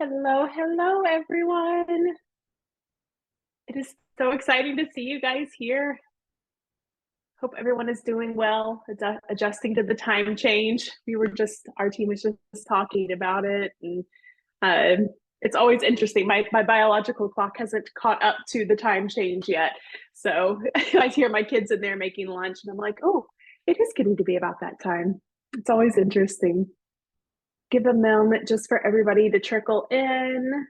Hello, hello, everyone. It is so exciting to see you guys here. Hope everyone is doing well, adjusting to the time change. Our team was just talking about it, and it's always interesting. My biological clock hasn't caught up to the time change yet. So I hear my kids in there making lunch, and I'm like, oh, it is getting to be about that time. It's always interesting. Give a moment just for everybody to trickle in.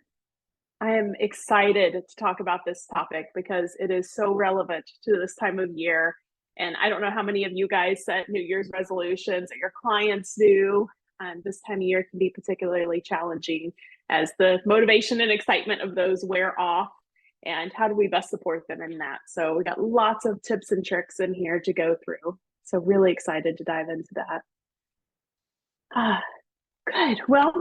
I am excited to talk about this topic because it is so relevant to this time of year. And I don't know how many of you guys set New Year's resolutions that your clients do. This time of year can be particularly challenging as the motivation and excitement of those wear off. And how do we best support them in that? So we got lots of tips and tricks in here to go through. So really excited to dive into that. Good. Well,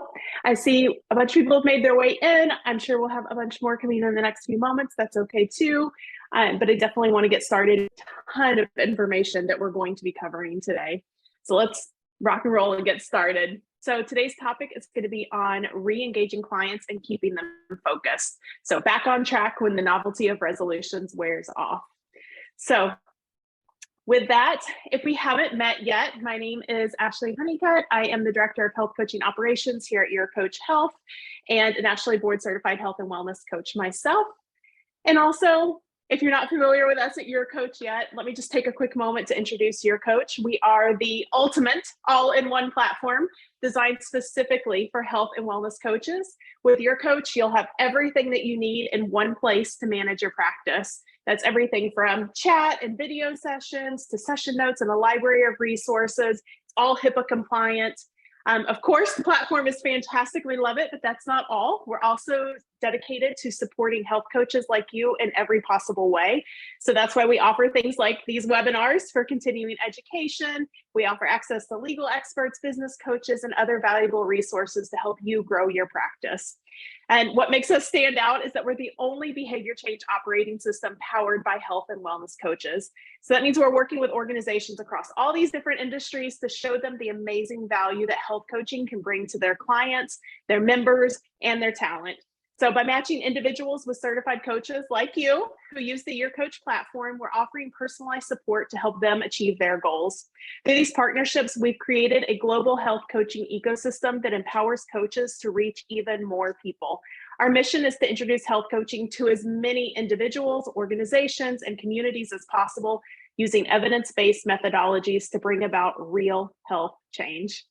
I see a bunch of people have made their way in. I'm sure we'll have a bunch more coming in the next few moments. That's okay too. But I definitely want to get started. A ton of information that we're going to be covering today. So let's rock and roll and get started. So today's topic is going to be on re-engaging clients and keeping them focused. So back on track when the novelty of resolutions wears off. So with that, if we haven't met yet, my name is Ashlee Honeycutt. I am the Director of Health Coaching Operations here at YourCoach Health and an Ashlee Board Certified Health and Wellness Coach myself. And also, if you're not familiar with us at YourCoach yet, let me just take a quick moment to introduce YourCoach. We are the ultimate all-in-one platform designed specifically for health and wellness coaches. With YourCoach, you'll have everything that you need in one place to manage your practice. That's everything from chat and video sessions to session notes and a library of resources. It's all HIPAA compliant. Of course, the platform is fantastic. We love it, but that's not all. We're also dedicated to supporting health coaches like you in every possible way. So that's why we offer things like these webinars for continuing education. We offer access to legal experts, business coaches, and other valuable resources to help you grow your practice. And what makes us stand out is that we're the only behavior change operating system powered by health and wellness coaches. So that means we're working with organizations across all these different industries to show them the amazing value that health coaching can bring to their clients, their members, and their talent. So by matching individuals with certified coaches like you who use the YourCoach platform, we're offering personalized support to help them achieve their goals. Through these partnerships, we've created a global health coaching ecosystem that empowers coaches to reach even more people. Our mission is to introduce health coaching to as many individuals, organizations, and communities as possible using evidence-based methodologies to bring about real health change.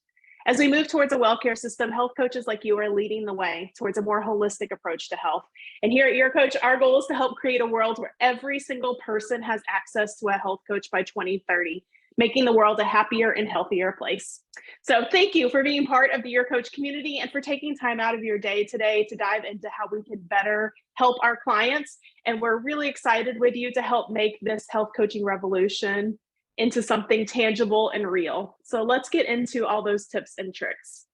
As we move towards a well-care system, health coaches like you are leading the way towards a more holistic approach to health. And here at YourCoach, our goal is to help create a world where every single person has access to a health coach by 2030, making the world a happier and healthier place. So thank you for being part of the YourCoach community and for taking time out of your day today to dive into how we can better help our clients. And we're really excited with you to help make this health coaching revolution into something tangible and real. So let's get into all those tips and tricks.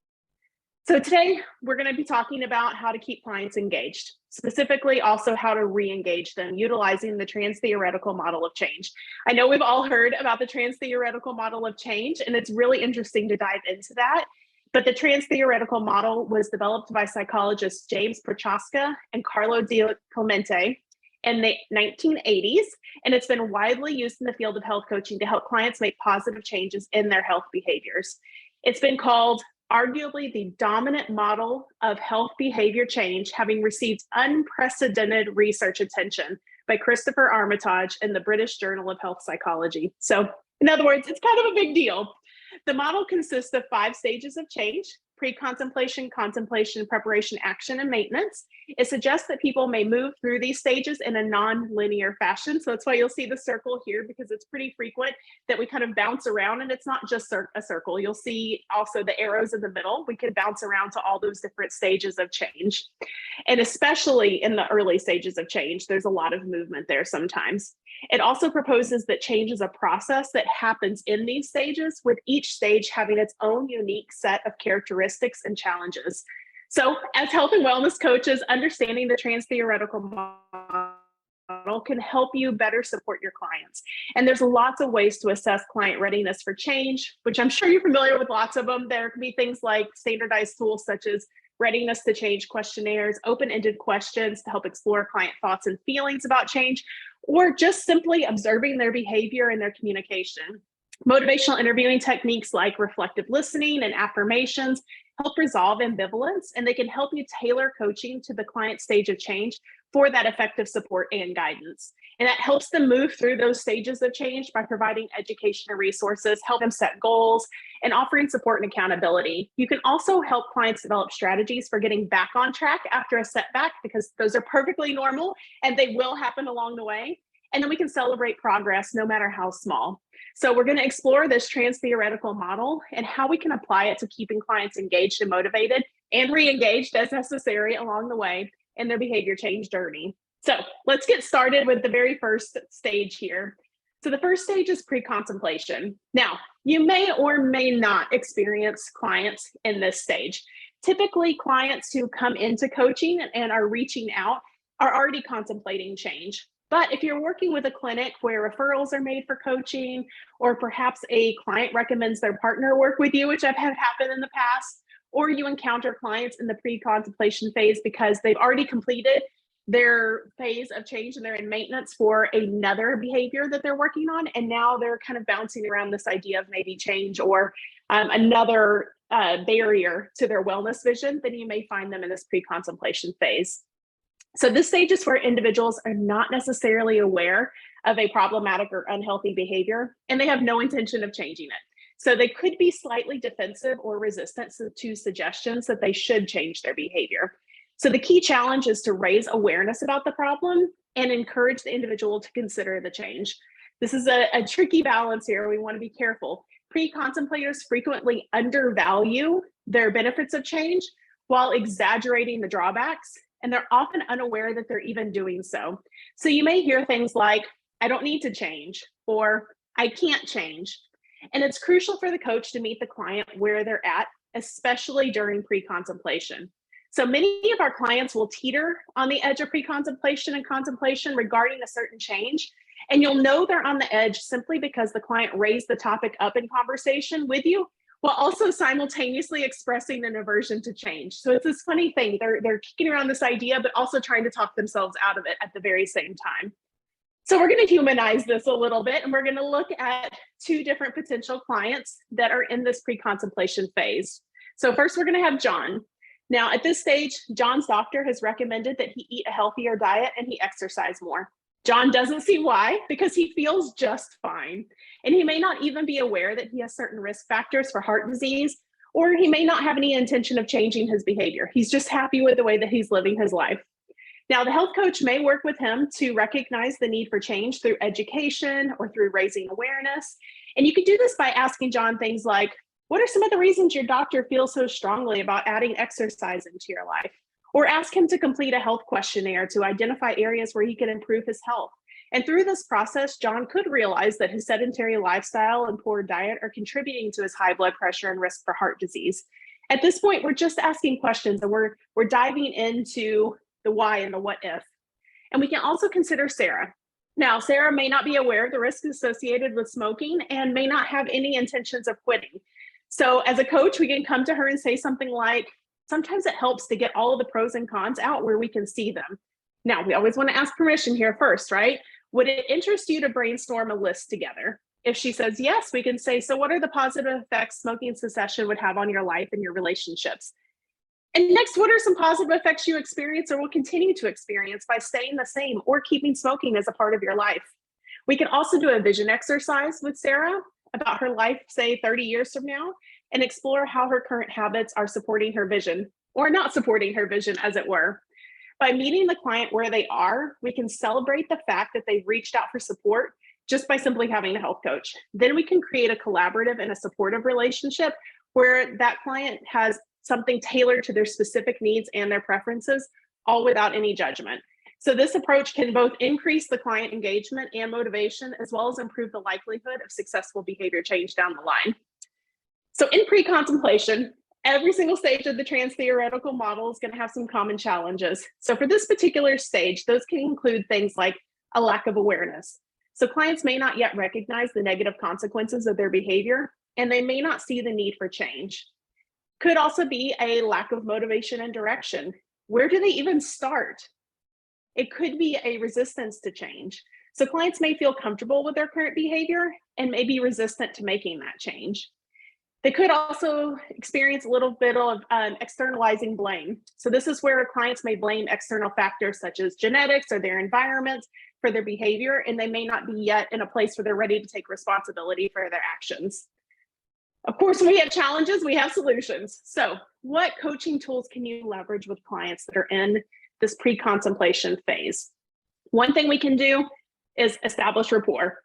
So today we're going to be talking about how to keep clients engaged, specifically also how to re-engage them utilizing the Transtheoretical Model of Change. I know we've all heard about the Transtheoretical Model of Change, and it's really interesting to dive into that. But the Transtheoretical Model was developed by psychologists James Prochaska and Carlo Di Clemente in the 1980s, and it's been widely used in the field of health coaching to help clients make positive changes in their health behaviors. It's been called arguably the dominant model of health behavior change, having received unprecedented research attention by Christopher Armitage in the British Journal of Health Psychology. So in other words, it's kind of a big deal. The model consists of 5 stages of change: pre-contemplation, contemplation, preparation, action, and maintenance. It suggests that people may move through these stages in a non-linear fashion. So that's why you'll see the circle here, because it's pretty frequent that we kind of bounce around, and it's not just a circle. You'll see also the arrows in the middle. We can bounce around to all those different stages of change. And especially in the early stages of change, there's a lot of movement there sometimes. It also proposes that change is a process that happens in these stages, with each stage having its own unique set of characteristics and challenges. So as health and wellness coaches, understanding the Transtheoretical model can help you better support your clients. And there's lots of ways to assess client readiness for change, which I'm sure you're familiar with lots of them. There can be things like standardized tools such as readiness to change questionnaires, open-ended questions to help explore client thoughts and feelings about change, or just simply observing their behavior and their communication. Motivational interviewing techniques like reflective listening and affirmations help resolve ambivalence, and they can help you tailor coaching to the client's stage of change for that effective support and guidance. And that helps them move through those stages of change by providing education and resources, help them set goals, and offering support and accountability. You can also help clients develop strategies for getting back on track after a setback, because those are perfectly normal and they will happen along the way. And then we can celebrate progress no matter how small. So we're going to explore this trans-theoretical model and how we can apply it to keeping clients engaged and motivated and re-engaged as necessary along the way in their behavior change journey. So let's get started with the very first stage here. So the first stage is pre-contemplation. Now, you may or may not experience clients in this stage. Typically, clients who come into coaching and are reaching out are already contemplating change. But if you're working with a clinic where referrals are made for coaching, or perhaps a client recommends their partner work with you, which I've had happen in the past, or you encounter clients in the pre-contemplation phase because they've already completed their phase of change and they're in maintenance for another behavior that they're working on, and now they're kind of bouncing around this idea of maybe change or another barrier to their wellness vision, then you may find them in this pre-contemplation phase. So this stage is where individuals are not necessarily aware of a problematic or unhealthy behavior, and they have no intention of changing it. So they could be slightly defensive or resistant to suggestions that they should change their behavior. So the key challenge is to raise awareness about the problem and encourage the individual to consider the change. This is a tricky balance here. We want to be careful. Pre-contemplators frequently undervalue their benefits of change while exaggerating the drawbacks, and they're often unaware that they're even doing so. So you may hear things like, I don't need to change, or I can't change. And it's crucial for the coach to meet the client where they're at, especially during pre-contemplation. So many of our clients will teeter on the edge of pre-contemplation and contemplation regarding a certain change. And you'll know they're on the edge simply because the client raised the topic up in conversation with you, while also simultaneously expressing an aversion to change. So it's this funny thing. They're kicking around this idea, but also trying to talk themselves out of it at the very same time. So we're going to humanize this a little bit, and we're going to look at two different potential clients that are in this pre-contemplation phase. So first, we're going to have John. Now, at this stage, John's doctor has recommended that he eat a healthier diet and he exercise more. John doesn't see why, because he feels just fine. And he may not even be aware that he has certain risk factors for heart disease, or he may not have any intention of changing his behavior. He's just happy with the way that he's living his life. Now, the health coach may work with him to recognize the need for change through education or through raising awareness. And you can do this by asking John things like, what are some of the reasons your doctor feels so strongly about adding exercise into your life? Or ask him to complete a health questionnaire to identify areas where he can improve his health. And through this process, John could realize that his sedentary lifestyle and poor diet are contributing to his high blood pressure and risk for heart disease. At this point, we're just asking questions, and we're diving into the why and the what if. And we can also consider Sarah. Now, Sarah may not be aware of the risks associated with smoking and may not have any intentions of quitting. So as a coach, we can come to her and say something like, sometimes it helps to get all of the pros and cons out where we can see them. Now, we always want to ask permission here first, right? Would it interest you to brainstorm a list together? If she says yes, we can say, so what are the positive effects smoking cessation would have on your life and your relationships? And next, what are some positive effects you experience or will continue to experience by staying the same or keeping smoking as a part of your life? We can also do a vision exercise with Sarah about her life, say 30 years from now, and explore how her current habits are supporting her vision or not supporting her vision, as it were. By meeting the client where they are, we can celebrate the fact that they've reached out for support just by simply having a health coach. Then we can create a collaborative and a supportive relationship where that client has something tailored to their specific needs and their preferences, all without any judgment. So this approach can both increase the client engagement and motivation, as well as improve the likelihood of successful behavior change down the line. So in pre-contemplation, every single stage of the trans-theoretical model is going to have some common challenges. So for this particular stage, those can include things like a lack of awareness. So clients may not yet recognize the negative consequences of their behavior, and they may not see the need for change. Could also be a lack of motivation and direction. Where do they even start? It could be a resistance to change. So clients may feel comfortable with their current behavior and may be resistant to making that change. They could also experience a little bit of externalizing blame. So this is where clients may blame external factors such as genetics or their environment for their behavior, and they may not be yet in a place where they're ready to take responsibility for their actions. Of course, when we have challenges, we have solutions. So what coaching tools can you leverage with clients that are in this pre-contemplation phase? One thing we can do is establish rapport.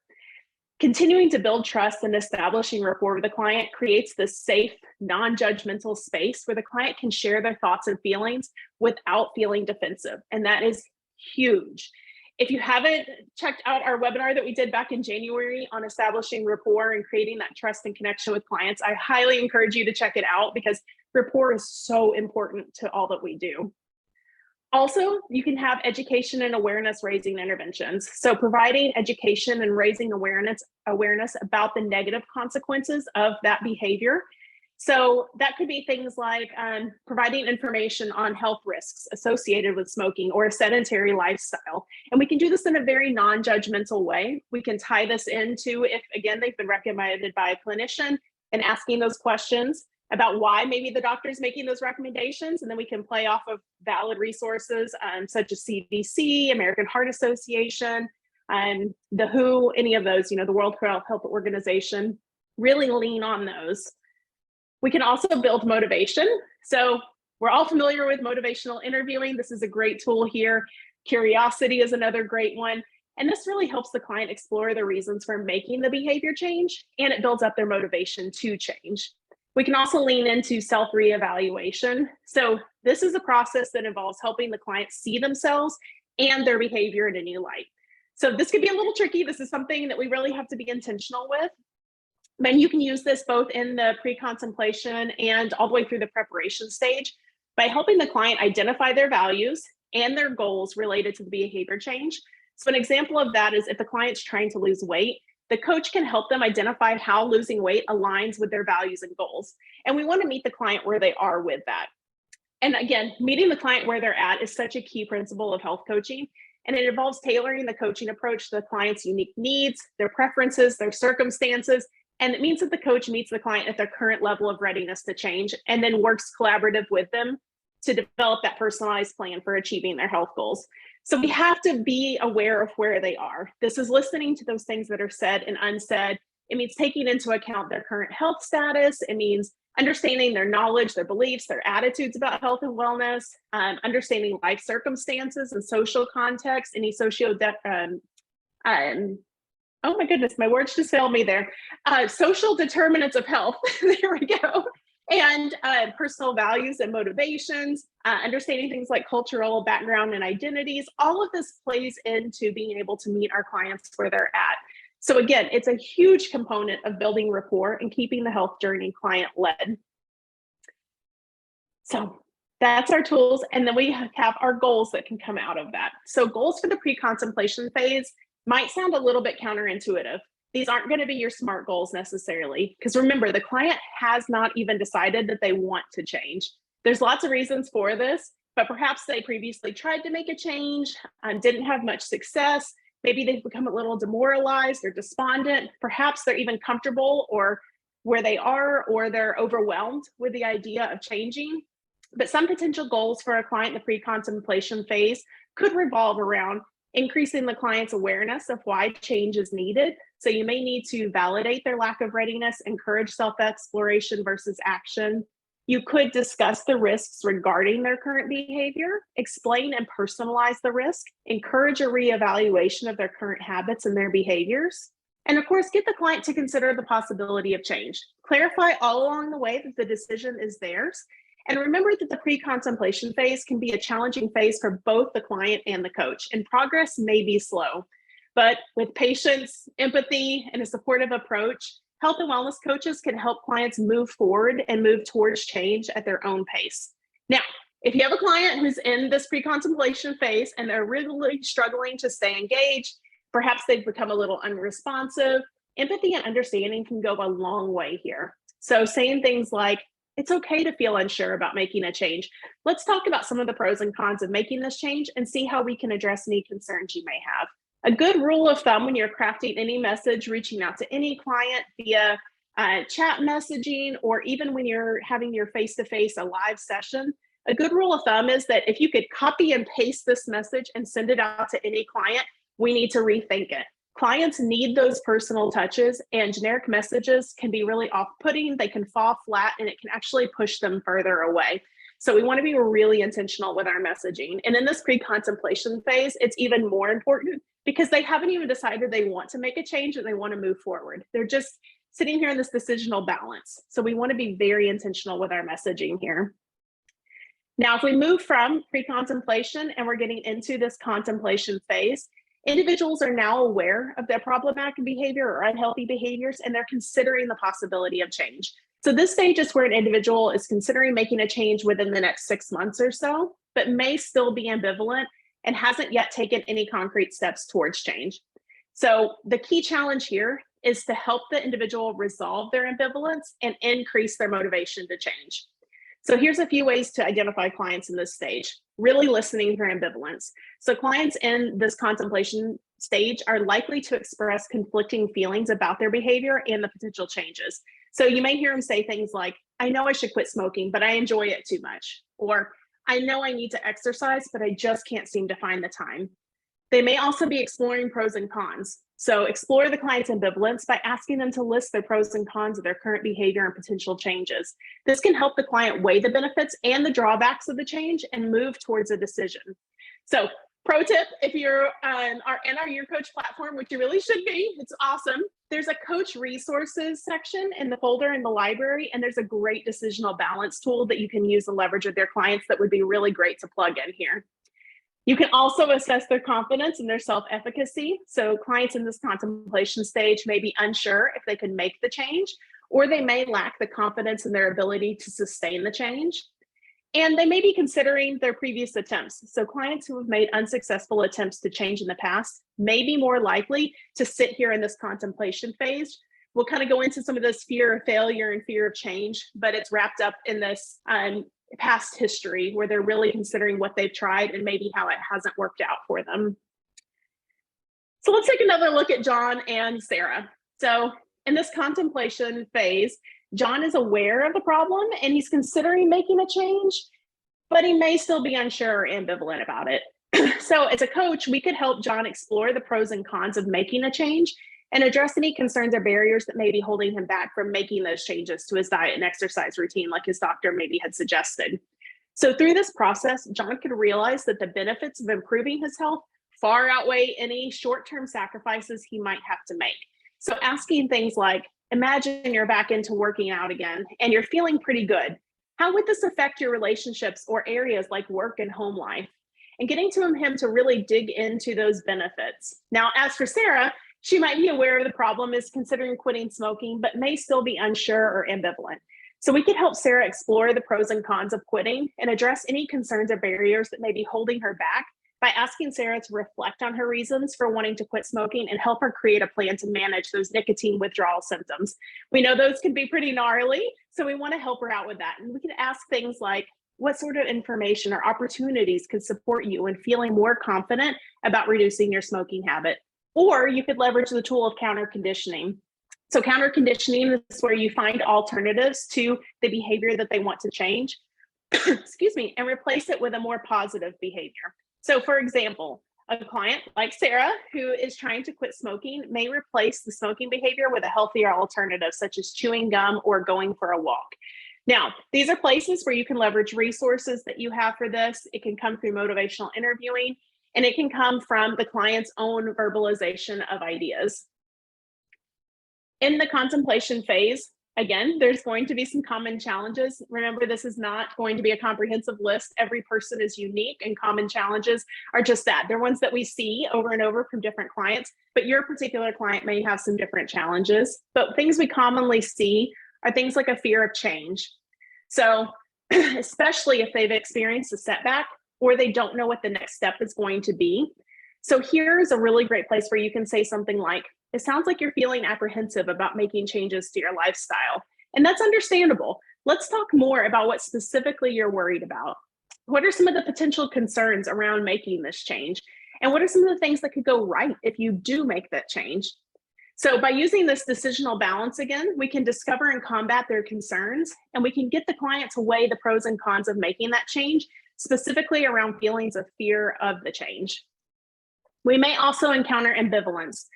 Continuing to build trust and establishing rapport with the client creates this safe, non-judgmental space where the client can share their thoughts and feelings without feeling defensive. And that is huge. If you haven't checked out our webinar that we did back in January on establishing rapport and creating that trust and connection with clients, I highly encourage you to check it out because rapport is so important to all that we do. Also, you can have education and awareness raising interventions. So providing education and raising awareness about the negative consequences of that behavior. So that could be things like providing information on health risks associated with smoking or a sedentary lifestyle. And we can do this in a very non-judgmental way. We can tie this into if, again, they've been recommended by a clinician and asking those questions about why maybe the doctor is making those recommendations. And then we can play off of valid resources such as CDC, American Heart Association, the WHO, any of those, the World Health Organization, really lean on those. We can also build motivation. So we're all familiar with motivational interviewing. This is a great tool here. Curiosity is another great one. And this really helps the client explore the reasons for making the behavior change, and it builds up their motivation to change. We can also lean into self-reevaluation. So this is a process that involves helping the client see themselves and their behavior in a new light. So this could be a little tricky. This is something that we really have to be intentional with. And you can use this both in the pre-contemplation and all the way through the preparation stage by helping the client identify their values and their goals related to the behavior change. So an example of that is if the client's trying to lose weight, the coach can help them identify how losing weight aligns with their values and goals. And we want to meet the client where they are with that. And again, meeting the client where they're at is such a key principle of health coaching. And it involves tailoring the coaching approach to the client's unique needs, their preferences, their circumstances. And it means that the coach meets the client at their current level of readiness to change and then works collaborative with them to develop that personalized plan for achieving their health goals. So we have to be aware of where they are. This is listening to those things that are said and unsaid. It means taking into account their current health status. It means understanding their knowledge, their beliefs, their attitudes about health and wellness, understanding life circumstances and social context, any oh my goodness, my words just failed me there. Social determinants of health, there we go. And personal values and motivations, understanding things like cultural background and identities. All of this plays into being able to meet our clients where they're at. So again, it's a huge component of building rapport and keeping the health journey client-led. So that's our tools. And then we have our goals that can come out of that. So goals for the pre-contemplation phase might sound a little bit counterintuitive. These aren't going to be your SMART goals necessarily, because remember, the client has not even decided that they want to change. There's lots of reasons for this, but perhaps they previously tried to make a change, didn't have much success. Maybe they've become a little demoralized or despondent. Perhaps they're even comfortable or where they are, or they're overwhelmed with the idea of changing. But some potential goals for a client in the pre-contemplation phase could revolve around increasing the client's awareness of why change is needed. So you may need to validate their lack of readiness, encourage self-exploration versus action. You could discuss the risks regarding their current behavior, explain and personalize the risk, encourage a reevaluation of their current habits and their behaviors, and of course, get the client to consider the possibility of change. Clarify all along the way that the decision is theirs. And remember that the pre-contemplation phase can be a challenging phase for both the client and the coach, and progress may be slow. But with patience, empathy, and a supportive approach, health and wellness coaches can help clients move forward and move towards change at their own pace. Now, if you have a client who's in this pre-contemplation phase and they're really struggling to stay engaged, perhaps they've become a little unresponsive, empathy and understanding can go a long way here. So saying things like, It's okay to feel unsure about making a change. Let's talk about some of the pros and cons of making this change and see how we can address any concerns you may have. A good rule of thumb when you're crafting any message, reaching out to any client via chat messaging, or even when you're having your face-to-face, a live session, a good rule of thumb is that if you could copy and paste this message and send it out to any client, we need to rethink it. Clients need those personal touches, and generic messages can be really off-putting. They can fall flat, and it can actually push them further away. So we want to be really intentional with our messaging. And in this pre-contemplation phase, it's even more important because they haven't even decided they want to make a change and they want to move forward. They're just sitting here in this decisional balance. So we want to be very intentional with our messaging here. Now, if we move from pre-contemplation and we're getting into this contemplation phase, individuals are now aware of their problematic behavior or unhealthy behaviors, and they're considering the possibility of change. So this stage is where an individual is considering making a change within the next 6 months or so, but may still be ambivalent and hasn't yet taken any concrete steps towards change. So the key challenge here is to help the individual resolve their ambivalence and increase their motivation to change. So here's a few ways to identify clients in this stage. Really listening for ambivalence. So clients in this contemplation stage are likely to express conflicting feelings about their behavior and the potential changes. So you may hear them say things like, I know I should quit smoking, but I enjoy it too much. Or I know I need to exercise, but I just can't seem to find the time. They may also be exploring pros and cons. So explore the client's ambivalence by asking them to list their pros and cons of their current behavior and potential changes. This can help the client weigh the benefits and the drawbacks of the change and move towards a decision. So pro tip, if you're in our YourCoach platform, which you really should be, it's awesome. There's a coach resources section in the folder in the library, and there's a great decisional balance tool that you can use and leverage with their clients that would be really great to plug in here. You can also assess their confidence and their self-efficacy. So clients in this contemplation stage may be unsure if they can make the change, or they may lack the confidence in their ability to sustain the change. And they may be considering their previous attempts. So clients who have made unsuccessful attempts to change in the past may be more likely to sit here in this contemplation phase. We'll kind of go into some of this fear of failure and fear of change, but it's wrapped up in this past history where they're really considering what they've tried and maybe how it hasn't worked out for them. So let's take another look at John and Sarah. So in this contemplation phase, John is aware of the problem and he's considering making a change, but he may still be unsure or ambivalent about it. So as a coach, we could help John explore the pros and cons of making a change and address any concerns or barriers that may be holding him back from making those changes to his diet and exercise routine, like his doctor maybe had suggested. So through this process, John could realize that the benefits of improving his health far outweigh any short-term sacrifices he might have to make. So asking things like, imagine you're back into working out again and you're feeling pretty good. How would this affect your relationships or areas like work and home life? And getting to him to really dig into those benefits. Now, as for Sarah, she might be aware of the problem, is considering quitting smoking, but may still be unsure or ambivalent. So we could help Sarah explore the pros and cons of quitting and address any concerns or barriers that may be holding her back by asking Sarah to reflect on her reasons for wanting to quit smoking and help her create a plan to manage those nicotine withdrawal symptoms. We know those can be pretty gnarly, so we want to help her out with that. And we can ask things like, what sort of information or opportunities could support you in feeling more confident about reducing your smoking habit? Or you could leverage the tool of counter conditioning. So counter conditioning is where you find alternatives to the behavior that they want to change, excuse me, and replace it with a more positive behavior. So for example, a client like Sarah who is trying to quit smoking may replace the smoking behavior with a healthier alternative, such as chewing gum or going for a walk. Now, these are places where you can leverage resources that you have for this. It can come through motivational interviewing, and it can come from the client's own verbalization of ideas. In the contemplation phase, again, there's going to be some common challenges. Remember, this is not going to be a comprehensive list. Every person is unique, and common challenges are just that. They're ones that we see over and over from different clients, but your particular client may have some different challenges. But things we commonly see are things like a fear of change. So especially if they've experienced a setback or they don't know what the next step is going to be. So here's a really great place where you can say something like, it sounds like you're feeling apprehensive about making changes to your lifestyle. And that's understandable. Let's talk more about what specifically you're worried about. What are some of the potential concerns around making this change? And what are some of the things that could go right if you do make that change? So by using this decisional balance again, we can discover and combat their concerns, and we can get the client to weigh the pros and cons of making that change, specifically around feelings of fear of the change. We may also encounter ambivalence.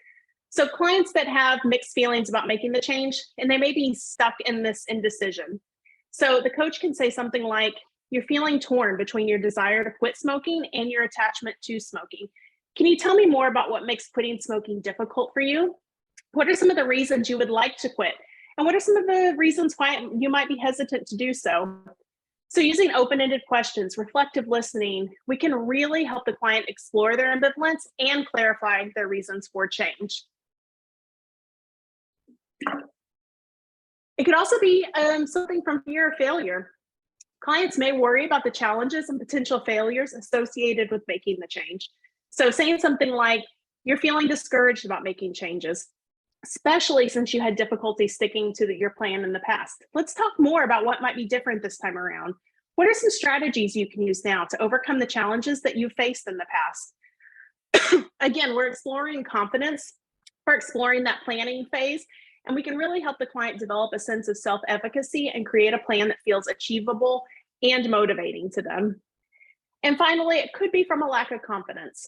So clients that have mixed feelings about making the change, and they may be stuck in this indecision. So the coach can say something like, you're feeling torn between your desire to quit smoking and your attachment to smoking. Can you tell me more about what makes quitting smoking difficult for you? What are some of the reasons you would like to quit? And what are some of the reasons why you might be hesitant to do so? So using open-ended questions, reflective listening, we can really help the client explore their ambivalence and clarify their reasons for change. It could also be something from fear of failure. Clients may worry about the challenges and potential failures associated with making the change. So saying something like, you're feeling discouraged about making changes, especially since you had difficulty sticking to your plan in the past. Let's talk more about what might be different this time around. What are some strategies you can use now to overcome the challenges that you faced in the past? Again, we're exploring confidence, we're exploring that planning phase, and we can really help the client develop a sense of self-efficacy and create a plan that feels achievable and motivating to them. And finally, it could be from a lack of confidence.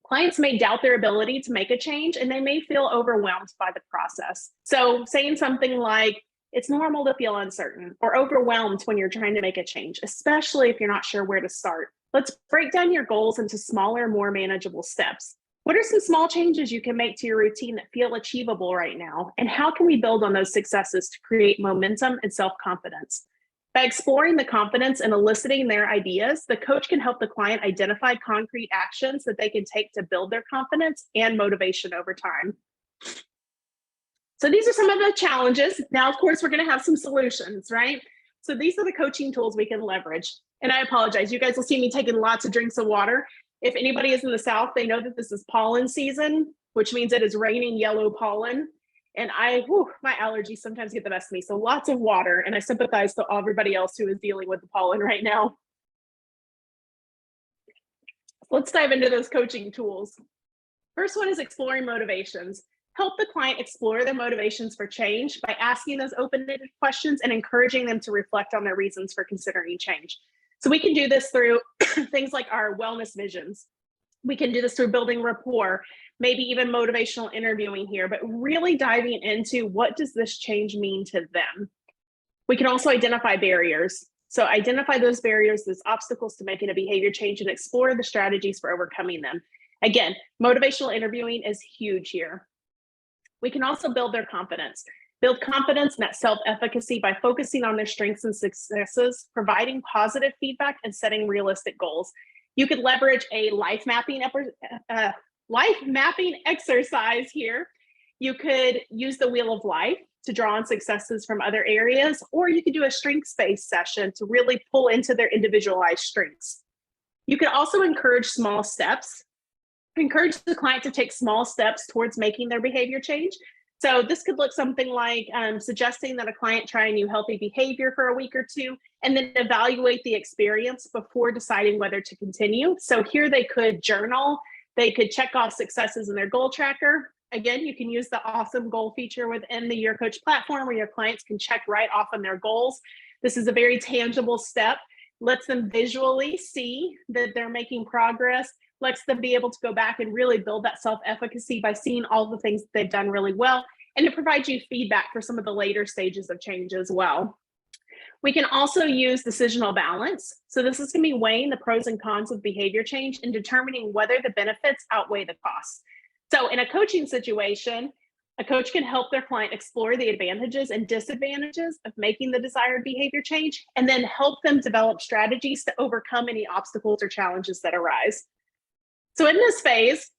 Clients may doubt their ability to make a change, and they may feel overwhelmed by the process. So saying something like, it's normal to feel uncertain or overwhelmed when you're trying to make a change, especially if you're not sure where to start. Let's break down your goals into smaller, more manageable steps. What are some small changes you can make to your routine that feel achievable right now? And how can we build on those successes to create momentum and self-confidence? By exploring the confidence and eliciting their ideas, the coach can help the client identify concrete actions that they can take to build their confidence and motivation over time. So these are some of the challenges. Now, of course, we're going to have some solutions, right? So these are the coaching tools we can leverage. And I apologize, you guys will see me taking lots of drinks of water. If anybody is in the South, they know that this is pollen season, which means it is raining yellow pollen. And my allergies sometimes get the best of me. So lots of water. And I sympathize to everybody else who is dealing with the pollen right now. Let's dive into those coaching tools. First one is exploring motivations. Help the client explore their motivations for change by asking those open-ended questions and encouraging them to reflect on their reasons for considering change. So we can do this through things like our wellness visions. We can do this through building rapport, maybe even motivational interviewing here, but really diving into what does this change mean to them. We can also identify barriers. So identify those barriers, those obstacles to making a behavior change, and explore the strategies for overcoming them. Again, motivational interviewing is huge here. We can also build their confidence. Build confidence and that self-efficacy by focusing on their strengths and successes, providing positive feedback, and setting realistic goals. You could leverage a life mapping exercise here. You could use the Wheel of Life to draw on successes from other areas, or you could do a strengths-based session to really pull into their individualized strengths. You could also encourage small steps. Encourage the client to take small steps towards making their behavior change. So this could look something like suggesting that a client try a new healthy behavior for a week or two, and then evaluate the experience before deciding whether to continue. So here they could journal, they could check off successes in their goal tracker. Again, you can use the awesome goal feature within the YourCoach platform where your clients can check right off on their goals. This is a very tangible step, lets them visually see that they're making progress, lets them be able to go back and really build that self-efficacy by seeing all the things that they've done really well, and it provides you feedback for some of the later stages of change as well. We can also use decisional balance. So this is going to be weighing the pros and cons of behavior change and determining whether the benefits outweigh the costs. So in a coaching situation, a coach can help their client explore the advantages and disadvantages of making the desired behavior change, and then help them develop strategies to overcome any obstacles or challenges that arise. So in this phase,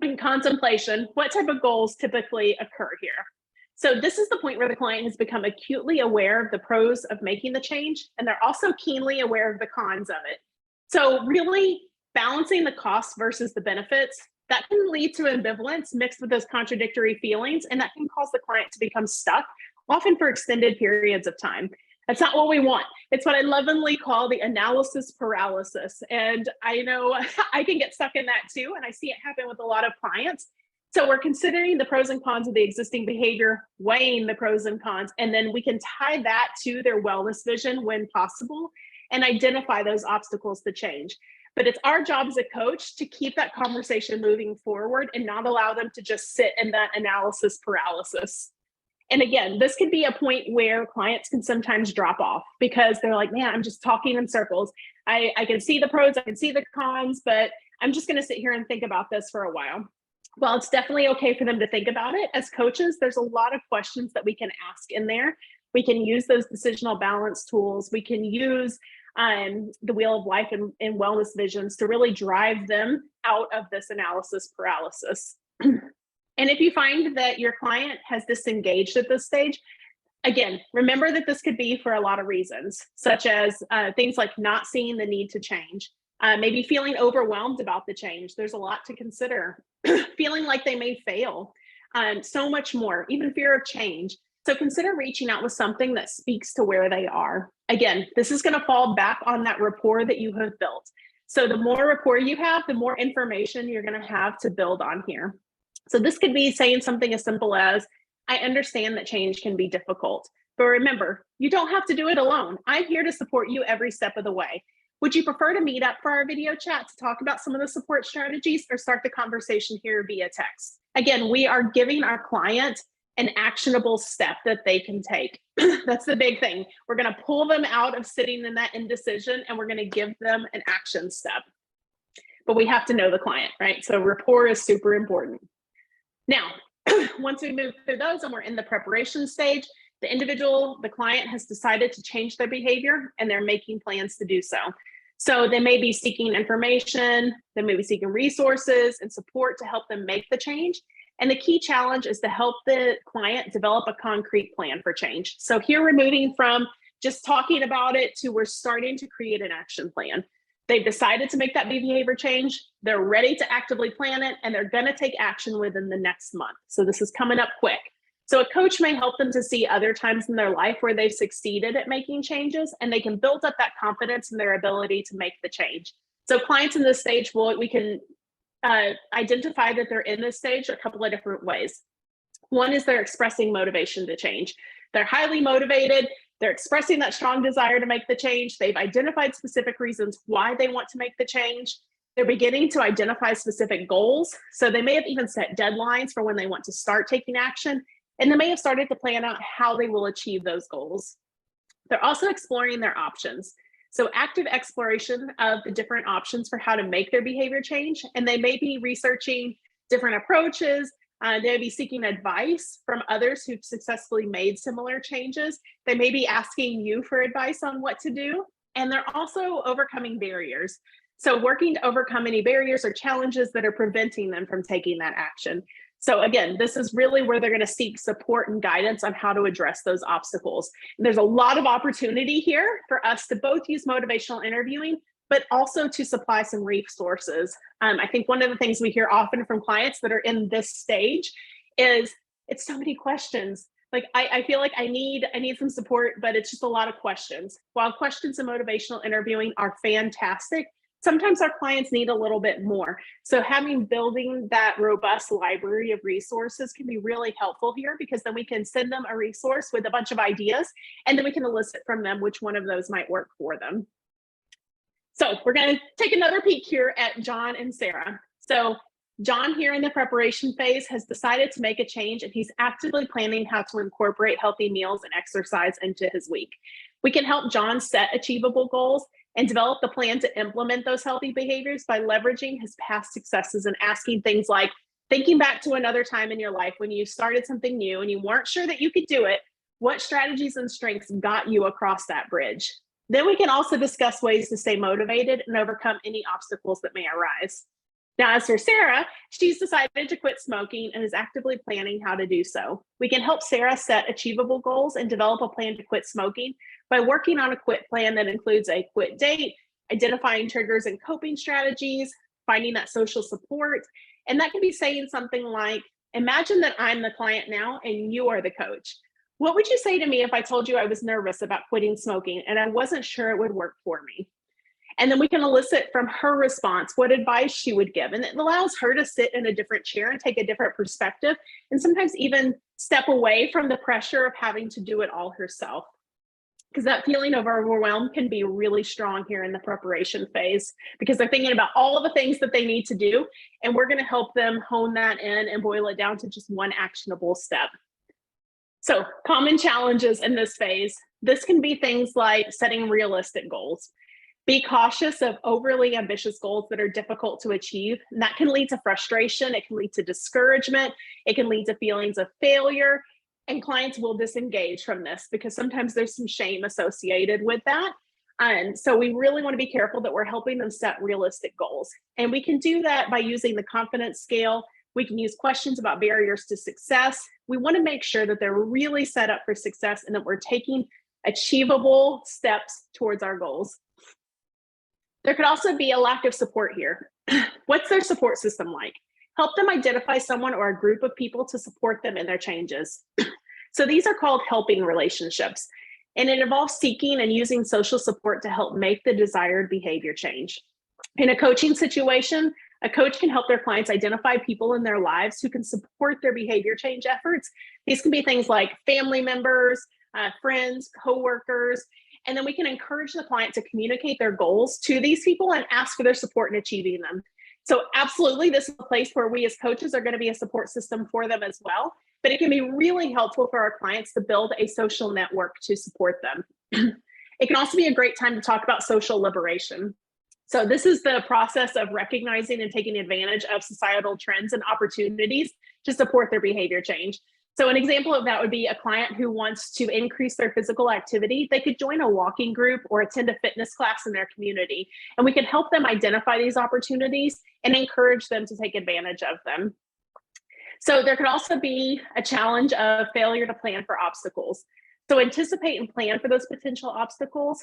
in contemplation, what type of goals typically occur here? So this is the point where the client has become acutely aware of the pros of making the change, and they're also keenly aware of the cons of it. So really balancing the costs versus the benefits, that can lead to ambivalence mixed with those contradictory feelings, and that can cause the client to become stuck, often for extended periods of time. That's not what we want. It's what I lovingly call the analysis paralysis. And I know I can get stuck in that too. And I see it happen with a lot of clients. So we're considering the pros and cons of the existing behavior, weighing the pros and cons, and then we can tie that to their wellness vision when possible and identify those obstacles to change. But it's our job as a coach to keep that conversation moving forward and not allow them to just sit in that analysis paralysis. And again, this could be a point where clients can sometimes drop off because they're like, man, I'm just talking in circles. I can see the pros, I can see the cons, but I'm just going to sit here and think about this for a while. Well, it's definitely okay for them to think about it. As coaches, there's a lot of questions that we can ask in there. We can use those decisional balance tools. We can use the wheel of life and wellness visions to really drive them out of this analysis paralysis. And if you find that your client has disengaged at this stage, again, remember that this could be for a lot of reasons, such as things like not seeing the need to change, maybe feeling overwhelmed about the change. There's a lot to consider. Feeling like they may fail, so much more, even fear of change. So consider reaching out with something that speaks to where they are. Again, this is going to fall back on that rapport that you have built. So the more rapport you have, the more information you're going to have to build on here. So this could be saying something as simple as, I understand that change can be difficult, but remember, you don't have to do it alone. I'm here to support you every step of the way. Would you prefer to meet up for our video chat to talk about some of the support strategies or start the conversation here via text? Again, we are giving our client an actionable step that they can take. That's the big thing. We're going to pull them out of sitting in that indecision and we're going to give them an action step. But we have to know the client, right? So rapport is super important. Now, once we move through those and we're in the preparation stage, the client has decided to change their behavior and they're making plans to do so. So they may be seeking information, they may be seeking resources and support to help them make the change. And the key challenge is to help the client develop a concrete plan for change. So here we're moving from just talking about it to we're starting to create an action plan. They've decided to make that behavior change. They're ready to actively plan it, and they're going to take action within the next month. So this is coming up quick. So a coach may help them to see other times in their life where they've succeeded at making changes, and they can build up that confidence in their ability to make the change. So clients in this stage, we can identify that they're in this stage a couple of different ways. One is they're expressing motivation to change. They're highly motivated. They're expressing that strong desire to make the change. They've identified specific reasons why they want to make the change. They're beginning to identify specific goals. So they may have even set deadlines for when they want to start taking action. And they may have started to plan out how they will achieve those goals. They're also exploring their options. So active exploration of the different options for how to make their behavior change. And they may be researching different approaches. They may be seeking advice from others who've successfully made similar changes. They may be asking you for advice on what to do. And they're also overcoming barriers. So working to overcome any barriers or challenges that are preventing them from taking that action. So again, this is really where they're going to seek support and guidance on how to address those obstacles. And there's a lot of opportunity here for us to both use motivational interviewing, but also to supply some resources. I think one of the things we hear often from clients that are in this stage is it's so many questions. Like I feel like I need some support, but it's just a lot of questions. While questions in motivational interviewing are fantastic, sometimes our clients need a little bit more. So building that robust library of resources can be really helpful here, because then we can send them a resource with a bunch of ideas, and then we can elicit from them which one of those might work for them. So we're going to take another peek here at John and Sarah. So John here in the preparation phase has decided to make a change, and he's actively planning how to incorporate healthy meals and exercise into his week. We can help John set achievable goals and develop the plan to implement those healthy behaviors by leveraging his past successes and asking things like, thinking back to another time in your life when you started something new and you weren't sure that you could do it, what strategies and strengths got you across that bridge? Then we can also discuss ways to stay motivated and overcome any obstacles that may arise. Now, as for Sarah, she's decided to quit smoking and is actively planning how to do so. We can help Sarah set achievable goals and develop a plan to quit smoking by working on a quit plan that includes a quit date, identifying triggers and coping strategies, finding that social support. And that can be saying something like, imagine that I'm the client now and you are the coach. What would you say to me if I told you I was nervous about quitting smoking and I wasn't sure it would work for me? And then we can elicit from her response what advice she would give. And it allows her to sit in a different chair and take a different perspective, and sometimes even step away from the pressure of having to do it all herself. Because that feeling of overwhelm can be really strong here in the preparation phase, because they're thinking about all of the things that they need to do. And we're going to help them hone that in and boil it down to just one actionable step. So, common challenges in this phase. This can be things like setting realistic goals. Be cautious of overly ambitious goals that are difficult to achieve. And that can lead to frustration. It can lead to discouragement. It can lead to feelings of failure. And clients will disengage from this because sometimes there's some shame associated with that. And so we really want to be careful that we're helping them set realistic goals. And we can do that by using the confidence scale. We can use questions about barriers to success. We want to make sure that they're really set up for success and that we're taking achievable steps towards our goals. There could also be a lack of support here. What's their support system like? Help them identify someone or a group of people to support them in their changes. So these are called helping relationships, and it involves seeking and using social support to help make the desired behavior change. In a coaching situation, a coach can help their clients identify people in their lives who can support their behavior change efforts. These can be things like family members, friends, coworkers, and then we can encourage the client to communicate their goals to these people and ask for their support in achieving them. So absolutely, this is a place where we as coaches are going to be a support system for them as well, but it can be really helpful for our clients to build a social network to support them. It can also be a great time to talk about social liberation. So this is the process of recognizing and taking advantage of societal trends and opportunities to support their behavior change. So an example of that would be a client who wants to increase their physical activity. They could join a walking group or attend a fitness class in their community, and we can help them identify these opportunities and encourage them to take advantage of them. So there could also be a challenge of failure to plan for obstacles. So anticipate and plan for those potential obstacles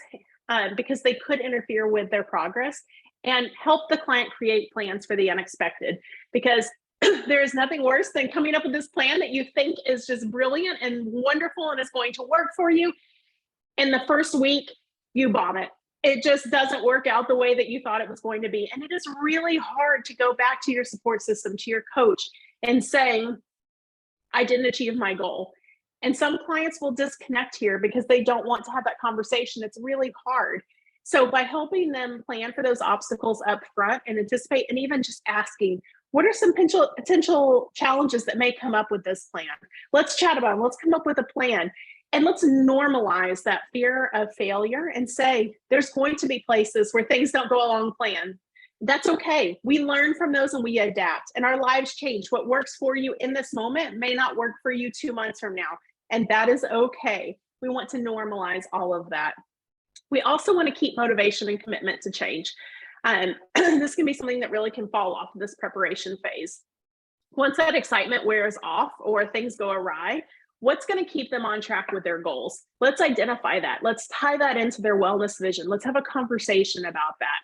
because they could interfere with their progress, and help the client create plans for the unexpected, because there is nothing worse than coming up with this plan that you think is just brilliant and wonderful and is going to work for you. In the first week, you bomb it. It just doesn't work out the way that you thought it was going to be. And it is really hard to go back to your support system, to your coach, and saying, I didn't achieve my goal. And some clients will disconnect here because they don't want to have that conversation. It's really hard. So by helping them plan for those obstacles up front and anticipate, and even just asking, what are some potential challenges that may come up with this plan? Let's chat about them. Let's come up with a plan. And let's normalize that fear of failure and say, there's going to be places where things don't go along plan. That's okay. We learn from those and we adapt, and our lives change. What works for you in this moment may not work for you 2 months from now. And that is okay. We want to normalize all of that. We also want to keep motivation and commitment to change. This can be something that really can fall off this preparation phase. Once that excitement wears off or things go awry, what's going to keep them on track with their goals? Let's identify that. Let's tie that into their wellness vision. Let's have a conversation about that.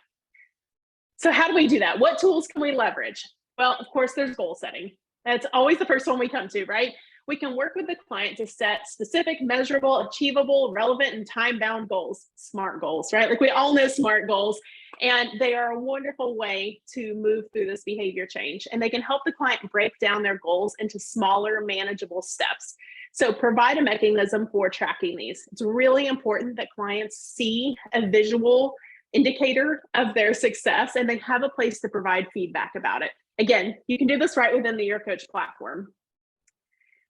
So how do we do that? What tools can we leverage? Well, of course, there's goal setting. That's always the first one we come to, right? We can work with the client to set specific, measurable, achievable, relevant, and time-bound goals, SMART goals, right? Like we all know SMART goals, and they are a wonderful way to move through this behavior change. And they can help the client break down their goals into smaller, manageable steps. So provide a mechanism for tracking these. It's really important that clients see a visual indicator of their success, and they have a place to provide feedback about it. Again, you can do this right within the YourCoach platform.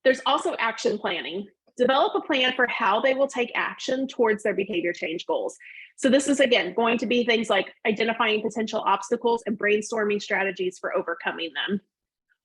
There's also action planning. Develop a plan for how they will take action towards their behavior change goals. So this is, again, going to be things like identifying potential obstacles and brainstorming strategies for overcoming them.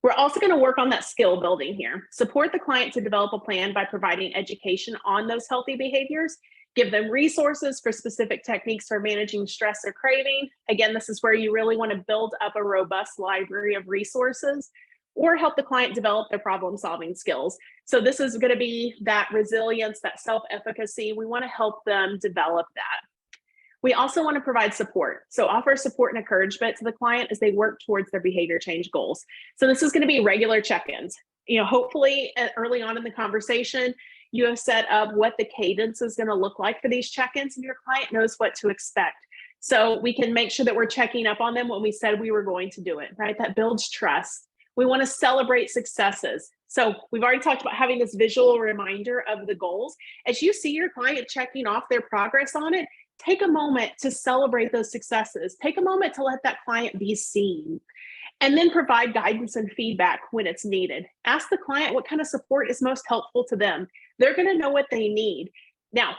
We're also going to work on that skill building here. Support the client to develop a plan by providing education on those healthy behaviors. Give them resources for specific techniques for managing stress or craving. Again, this is where you really want to build up a robust library of resources, or help the client develop their problem-solving skills. So this is going to be that resilience, that self-efficacy. We want to help them develop that. We also want to provide support. So offer support and encouragement to the client as they work towards their behavior change goals. So this is going to be regular check-ins. Hopefully early on in the conversation, You have set up what the cadence is going to look like for these check-ins, and your client knows what to expect. So we can make sure that we're checking up on them when we said we were going to do it, right? That builds trust. We want to celebrate successes. So we've already talked about having this visual reminder of the goals. As you see your client checking off their progress on it, take a moment to celebrate those successes. Take a moment to let that client be seen. And then provide guidance and feedback when it's needed. Ask the client what kind of support is most helpful to them. They're going to know what they need. Now,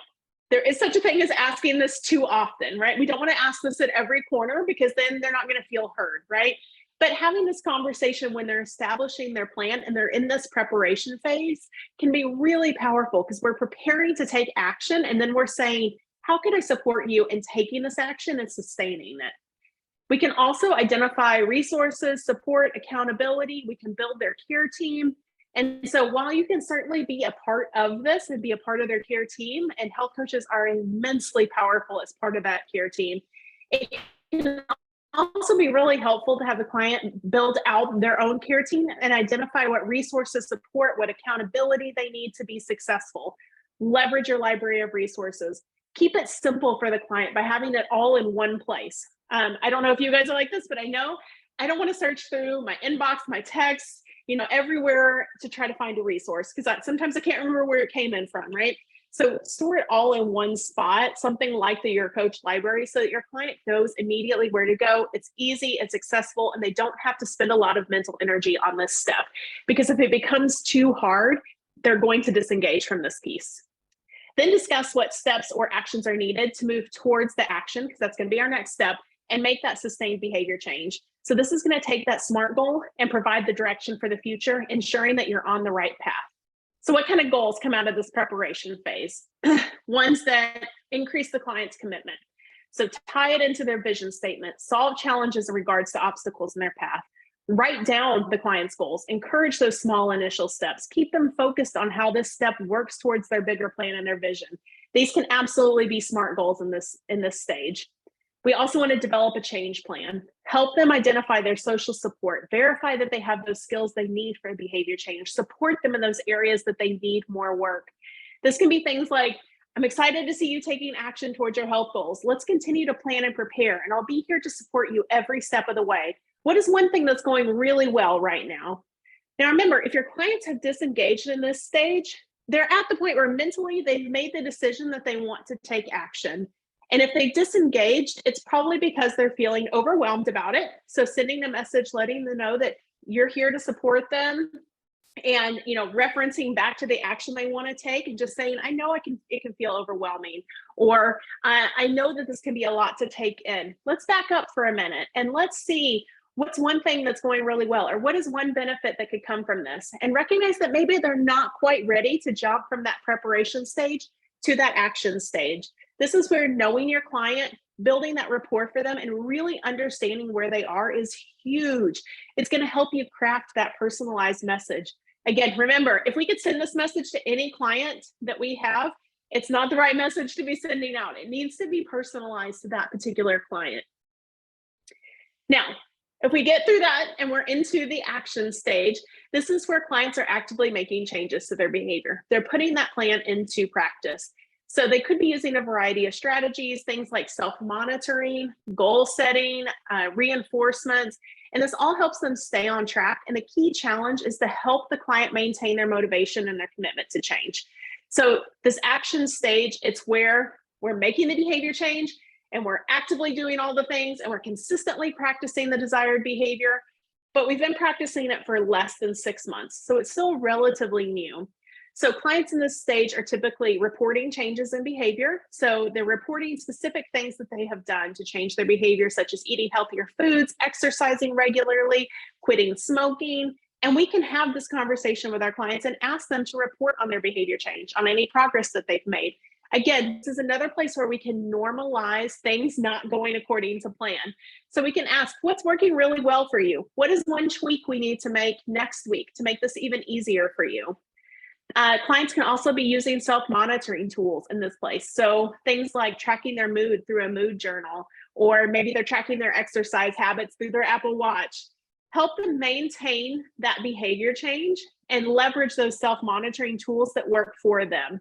there is such a thing as asking this too often, right? We don't want to ask this at every corner because then they're not going to feel heard, right? But having this conversation when they're establishing their plan and they're in this preparation phase can be really powerful because we're preparing to take action. And then we're saying, how can I support you in taking this action and sustaining it? We can also identify resources, support, accountability. We can build their care team. And so while you can certainly be a part of this and be a part of their care team, and health coaches are immensely powerful as part of that care team, it can also be really helpful to have the client build out their own care team and identify what resources, support, what accountability they need to be successful. Leverage your library of resources. Keep it simple for the client by having it all in one place. I don't know if you guys are like this, but I know I don't want to search through my inbox, my texts, everywhere to try to find a resource because sometimes I can't remember where it came in from, right? So store it all in one spot, something like the YourCoach library, so that your client knows immediately where to go. It's easy, it's accessible, and they don't have to spend a lot of mental energy on this step. Because if it becomes too hard, they're going to disengage from this piece. Then discuss what steps or actions are needed to move towards the action, because that's going to be our next step, and make that sustained behavior change. So this is going to take that SMART goal and provide the direction for the future, ensuring that you're on the right path. So what kind of goals come out of this preparation phase? Ones that increase the client's commitment. So tie it into their vision statement, solve challenges in regards to obstacles in their path, write down the client's goals, encourage those small initial steps, keep them focused on how this step works towards their bigger plan and their vision. These can absolutely be SMART goals in this stage. We also want to develop a change plan, help them identify their social support, verify that they have those skills they need for behavior change, support them in those areas that they need more work. This can be things like, I'm excited to see you taking action towards your health goals. Let's continue to plan and prepare, and I'll be here to support you every step of the way. What is one thing that's going really well right now? Now, remember, if your clients have disengaged in this stage, they're at the point where mentally they've made the decision that they want to take action. And if they disengaged, it's probably because they're feeling overwhelmed about it. So sending a message, letting them know that you're here to support them, and referencing back to the action they want to take, and just saying, I know it can feel overwhelming, or I know that this can be a lot to take in. Let's back up for a minute and let's see what's one thing that's going really well, or what is one benefit that could come from this, and recognize that maybe they're not quite ready to jump from that preparation stage to that action stage. This is where knowing your client, building that rapport for them, and really understanding where they are is huge. It's going to help you craft that personalized message. Again, remember, if we could send this message to any client that we have, it's not the right message to be sending out. It needs to be personalized to that particular client. Now, if we get through that and we're into the action stage, this is where clients are actively making changes to their behavior. They're putting that plan into practice. So they could be using a variety of strategies, things like self-monitoring, goal setting, reinforcements, and this all helps them stay on track. And the key challenge is to help the client maintain their motivation and their commitment to change. So this action stage, it's where we're making the behavior change and we're actively doing all the things and we're consistently practicing the desired behavior, but we've been practicing it for less than 6 months. So it's still relatively new. So clients in this stage are typically reporting changes in behavior. So they're reporting specific things that they have done to change their behavior, such as eating healthier foods, exercising regularly, quitting smoking. And we can have this conversation with our clients and ask them to report on their behavior change, on any progress that they've made. Again, this is another place where we can normalize things not going according to plan. So we can ask, what's working really well for you? What is one tweak we need to make next week to make this even easier for you? Clients can also be using self-monitoring tools in this place. So things like tracking their mood through a mood journal, or maybe they're tracking their exercise habits through their Apple Watch. Help them maintain that behavior change and leverage those self-monitoring tools that work for them.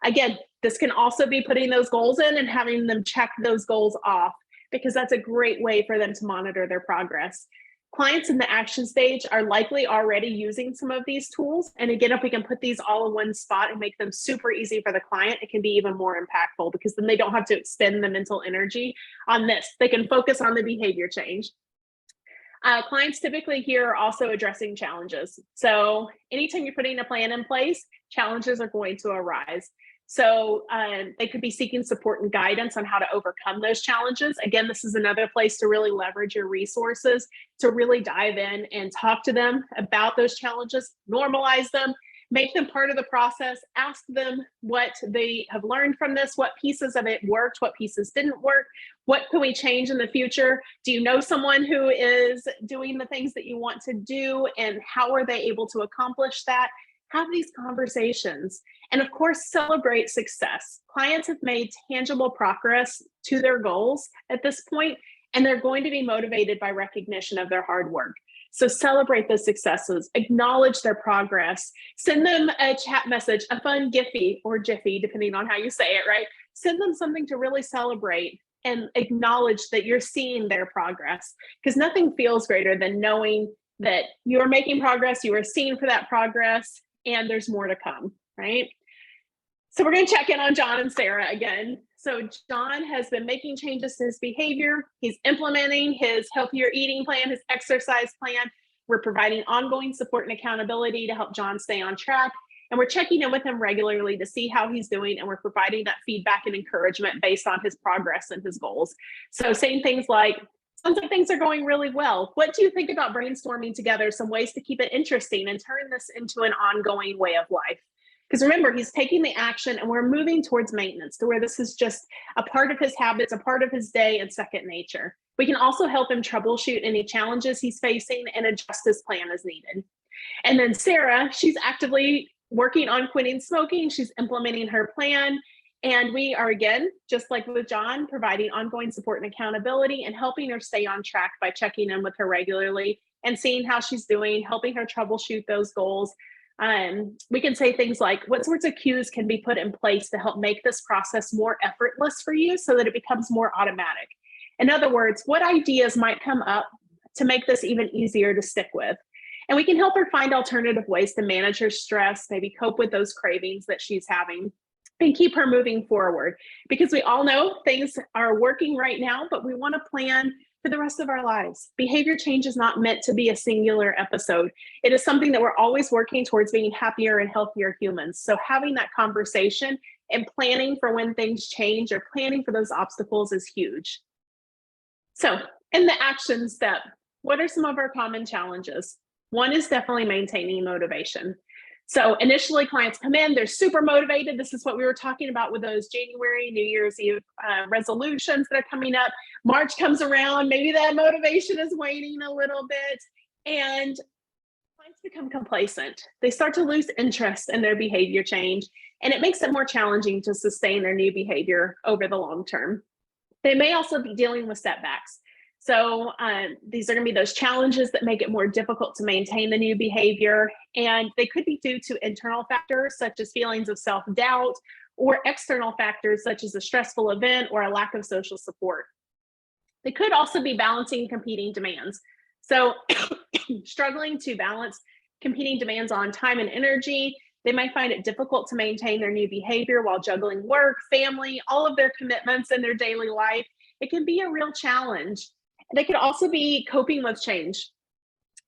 Again, this can also be putting those goals in and having them check those goals off, because that's a great way for them to monitor their progress. Clients in the action stage are likely already using some of these tools. And again, if we can put these all in one spot and make them super easy for the client, it can be even more impactful, because then they don't have to expend the mental energy on this. They can focus on the behavior change. Clients typically here are also addressing challenges. So anytime you're putting a plan in place, challenges are going to arise. So they could be seeking support and guidance on how to overcome those challenges. Again, this is another place to really leverage your resources, to really dive in and talk to them about those challenges, normalize them, make them part of the process, ask them what they have learned from this, what pieces of it worked, what pieces didn't work, what can we change in the future? Do you know someone who is doing the things that you want to do, and how are they able to accomplish that? Have these conversations, and of course, celebrate success. Clients have made tangible progress to their goals at this point, and they're going to be motivated by recognition of their hard work. So celebrate the successes, acknowledge their progress, send them a chat message, a fun Giphy or Jiffy, depending on how you say it, right? Send them something to really celebrate and acknowledge that you're seeing their progress, because nothing feels greater than knowing that you are making progress, you are seen for that progress, and there's more to come, right? So we're going to check in on John and Sarah again. So John has been making changes to his behavior. He's implementing his healthier eating plan, his exercise plan. We're providing ongoing support and accountability to help John stay on track. And we're checking in with him regularly to see how he's doing. And we're providing that feedback and encouragement based on his progress and his goals. So saying things like, sounds like things are going really well. What do you think about brainstorming together some ways to keep it interesting and turn this into an ongoing way of life? Because remember, he's taking the action and we're moving towards maintenance, to where this is just a part of his habits, a part of his day, and second nature. We can also help him troubleshoot any challenges he's facing and adjust his plan as needed. And then Sarah, she's actively working on quitting smoking. She's implementing her plan. And we are, again, just like with John, providing ongoing support and accountability and helping her stay on track by checking in with her regularly and seeing how she's doing, helping her troubleshoot those goals. We can say things like, what sorts of cues can be put in place to help make this process more effortless for you so that it becomes more automatic? In other words, what ideas might come up to make this even easier to stick with? And we can help her find alternative ways to manage her stress, maybe cope with those cravings that she's having, and keep her moving forward. Because we all know things are working right now, but we want to plan for the rest of our lives. Behavior change is not meant to be a singular episode. It is something that we're always working towards being happier and healthier humans. So having that conversation and planning for when things change or planning for those obstacles is huge. So in the action step, what are some of our common challenges? One is definitely maintaining motivation. So initially clients come in, they're super motivated. This is what we were talking about with those January, New Year's Eve resolutions that are coming up. March comes around, maybe that motivation is waning a little bit, and clients become complacent. They start to lose interest in their behavior change, and it makes it more challenging to sustain their new behavior over the long term. They may also be dealing with setbacks. So these are going to be those challenges that make it more difficult to maintain the new behavior. And they could be due to internal factors such as feelings of self-doubt, or external factors such as a stressful event or a lack of social support. They could also be balancing competing demands. So struggling to balance competing demands on time and energy. They might find it difficult to maintain their new behavior while juggling work, family, all of their commitments in their daily life. It can be a real challenge. They could also be coping with change,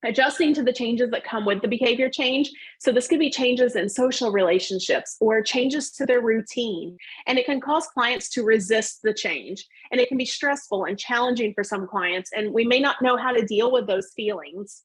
adjusting to the changes that come with the behavior change. So this could be changes in social relationships or changes to their routine. And it can cause clients to resist the change. And it can be stressful and challenging for some clients. And we may not know how to deal with those feelings.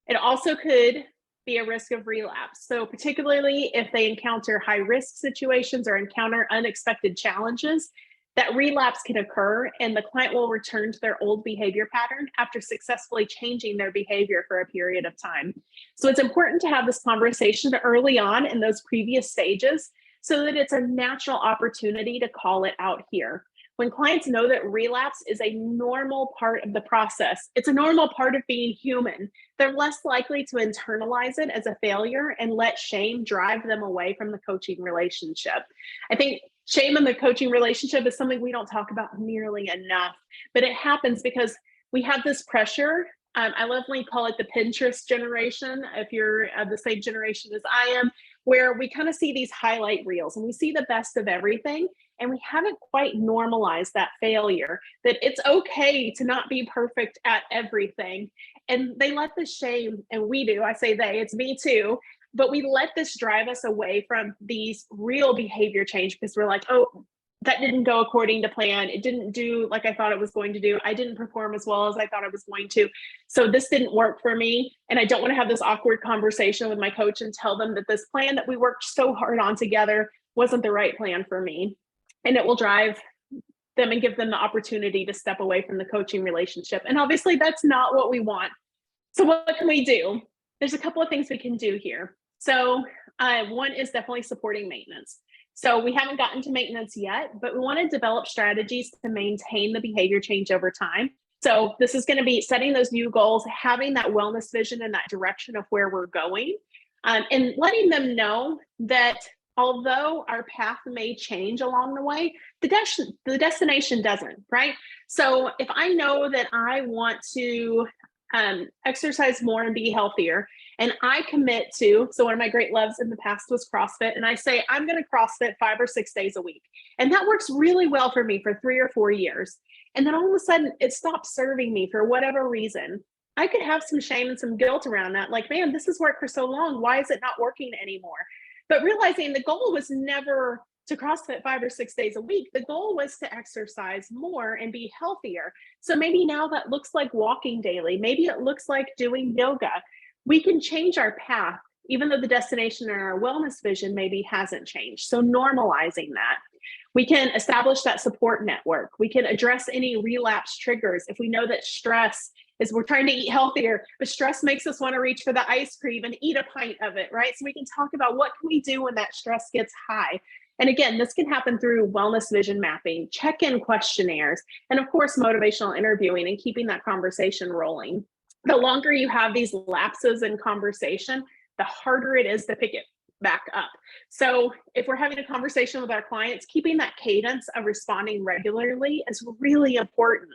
It also could be a risk of relapse. So particularly if they encounter high-risk situations or encounter unexpected challenges, that relapse can occur and the client will return to their old behavior pattern after successfully changing their behavior for a period of time. So it's important to have this conversation early on in those previous stages so that it's a natural opportunity to call it out here. When clients know that relapse is a normal part of the process, it's a normal part of being human, they're less likely to internalize it as a failure and let shame drive them away from the coaching relationship. I think shame in the coaching relationship is something we don't talk about nearly enough, but it happens because we have this pressure. I lovingly call it the Pinterest generation, if you're of the same generation as I am, where we kind of see these highlight reels and we see the best of everything. And we haven't quite normalized that failure, that it's okay to not be perfect at everything. And they let the shame, and we do, I say they, it's me too, but we let this drive us away from these real behavior change because we're like, oh, that didn't go according to plan. It didn't do like I thought it was going to do. I didn't perform as well as I thought I was going to. So this didn't work for me. And I don't want to have this awkward conversation with my coach and tell them that this plan that we worked so hard on together wasn't the right plan for me. And it will drive them and give them the opportunity to step away from the coaching relationship. And obviously that's not what we want. So what can we do? There's a couple of things we can do here. So one is definitely supporting maintenance. So we haven't gotten to maintenance yet, but we want to develop strategies to maintain the behavior change over time. So this is going to be setting those new goals, having that wellness vision and that direction of where we're going, and letting them know that although our path may change along the way, the destination doesn't, right? So if I know that I want to exercise more and be healthier, and I commit to, so one of my great loves in the past was CrossFit, and I say, I'm going to CrossFit 5 or 6 days a week. And that works really well for me for 3 or 4 years. And then all of a sudden it stops serving me for whatever reason. I could have some shame and some guilt around that. Like, man, this has worked for so long. Why is it not working anymore? But realizing the goal was never to CrossFit 5 or 6 days a week. The goal was to exercise more and be healthier. So maybe now that looks like walking daily. Maybe it looks like doing yoga. We can change our path, even though the destination in our wellness vision maybe hasn't changed. So normalizing that. We can establish that support network. We can address any relapse triggers. If we know that stress is, we're trying to eat healthier, but stress makes us want to reach for the ice cream and eat a pint of it, right? So we can talk about what can we do when that stress gets high. And again, this can happen through wellness vision mapping, check-in questionnaires, and of course, motivational interviewing and keeping that conversation rolling. The longer you have these lapses in conversation, the harder it is to pick it back up. So if we're having a conversation with our clients, keeping that cadence of responding regularly is really important.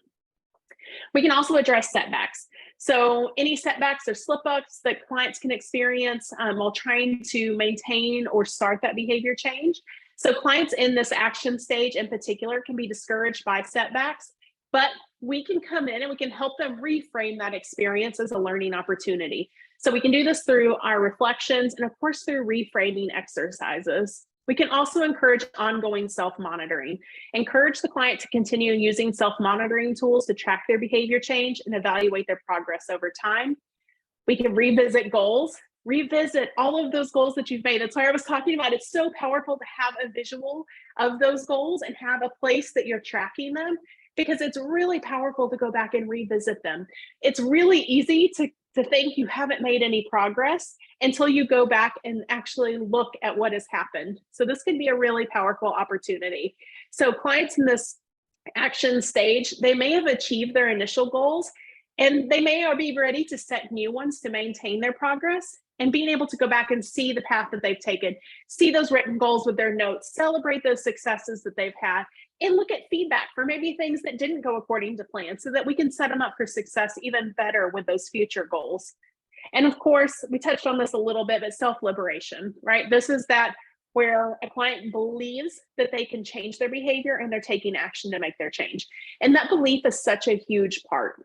We can also address setbacks. So any setbacks or slip-ups that clients can experience while trying to maintain or start that behavior change. So clients in this action stage in particular can be discouraged by setbacks, but we can come in and we can help them reframe that experience as a learning opportunity. So we can do this through our reflections and of course through reframing exercises. We can also encourage ongoing self-monitoring. Encourage the client to continue using self-monitoring tools to track their behavior change and evaluate their progress over time. We can revisit goals, revisit all of those goals that you've made. That's why I was talking about it's so powerful to have a visual of those goals and have a place that you're tracking them, because it's really powerful to go back and revisit them. It's really easy to think you haven't made any progress until you go back and actually look at what has happened. So this can be a really powerful opportunity. So clients in this action stage, they may have achieved their initial goals and they may be ready to set new ones to maintain their progress, and being able to go back and see the path that they've taken, see those written goals with their notes, celebrate those successes that they've had, and look at feedback for maybe things that didn't go according to plan so that we can set them up for success even better with those future goals. And of course, we touched on this a little bit, but self-liberation, right? This is that where a client believes that they can change their behavior and they're taking action to make their change. And that belief is such a huge part.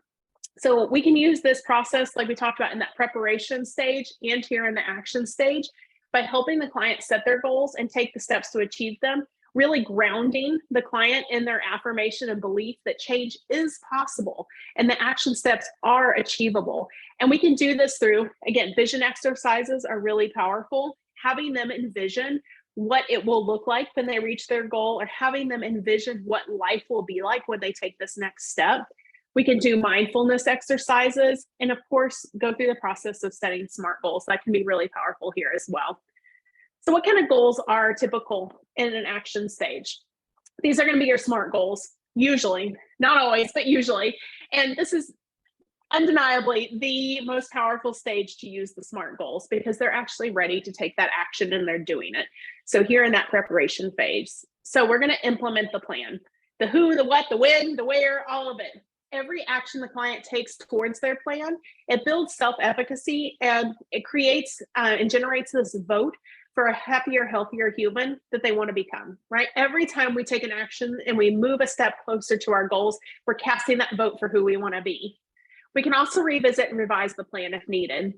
So we can use this process like we talked about in that preparation stage and here in the action stage by helping the client set their goals and take the steps to achieve them, really grounding the client in their affirmation and belief that change is possible and the action steps are achievable. And we can do this through, again, vision exercises are really powerful, having them envision what it will look like when they reach their goal, or having them envision what life will be like when they take this next step. We can do mindfulness exercises, and of course, go through the process of setting SMART goals. That can be really powerful here as well. So what kind of goals are typical in an action stage? These are going to be your SMART goals. usually, not always, but usually. And this is undeniably the most powerful stage to use the SMART goals because they're actually ready to take that action and they're doing it. So here in that preparation phase. So we're going to implement the plan, the who, the what, the when, the where, all of it. Every action the client takes towards their plan, it builds self-efficacy and it creates and generates this vote for a happier, healthier human that they want to become, right? Every time we take an action and we move a step closer to our goals, we're casting that vote for who we want to be. We can also revisit and revise the plan if needed.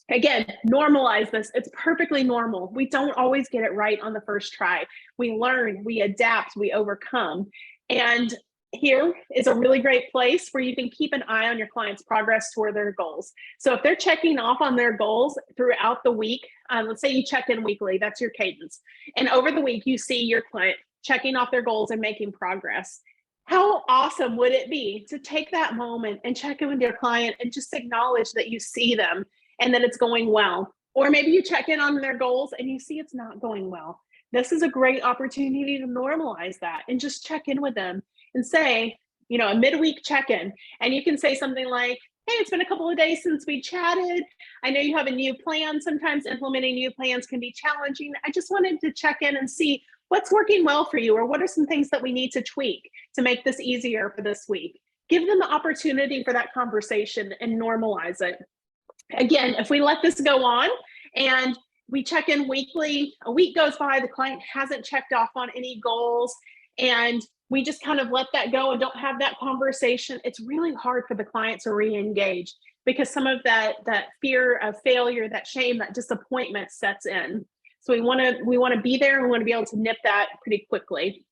Again, normalize this. It's perfectly normal. We don't always get it right on the first try. We learn, we adapt, we overcome. And here is a really great place where you can keep an eye on your client's progress toward their goals. So if they're checking off on their goals throughout the week, let's say you check in weekly, that's your cadence. And over the week, you see your client checking off their goals and making progress. How awesome would it be to take that moment and check in with your client and just acknowledge that you see them and that it's going well? Or maybe you check in on their goals and you see it's not going well. This is a great opportunity to normalize that and just check in with them and say, a midweek check-in. And you can say something like, hey, it's been a couple of days since we chatted. I know you have a new plan. Sometimes implementing new plans can be challenging. I just wanted to check in and see what's working well for you, or what are some things that we need to tweak to make this easier for this week. Give them the opportunity for that conversation and normalize it. Again, if we let this go on and we check in weekly, a week goes by, the client hasn't checked off on any goals, and we just kind of let that go and don't have that conversation, it's really hard for the client to re-engage because some of that fear of failure, that shame, that disappointment sets in. So we want to be there and we want to be able to nip that pretty quickly.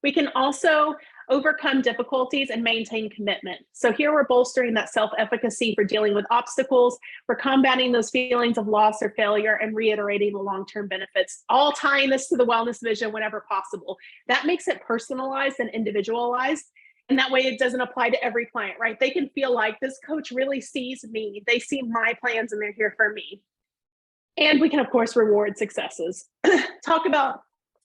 We can also overcome difficulties and maintain commitment. So here we're bolstering that self-efficacy for dealing with obstacles. We're combating those feelings of loss or failure and reiterating the long-term benefits, all tying this to the wellness vision whenever possible. That makes it personalized and individualized. And that way it doesn't apply to every client, right? They can feel like this coach really sees me. They see my plans and they're here for me. And we can, of course, reward successes. Talk about,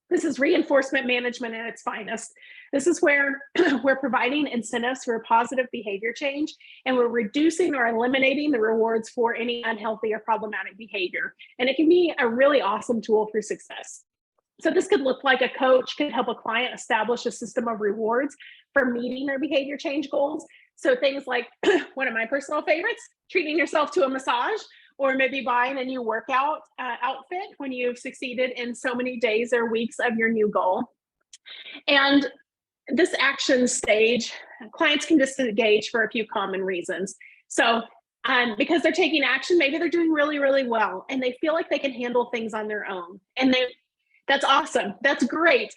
this is reinforcement management at its finest. This is where we're providing incentives for positive behavior change, and we're reducing or eliminating the rewards for any unhealthy or problematic behavior. And it can be a really awesome tool for success. So this could look like a coach could help a client establish a system of rewards for meeting their behavior change goals. So things like one of my personal favorites, treating yourself to a massage, or maybe buying a new workout outfit when you've succeeded in so many days or weeks of your new goal. And this action stage, clients can disengage for a few common reasons. So because they're taking action, maybe they're doing really, really well, and they feel like they can handle things on their own. And that's awesome. That's great.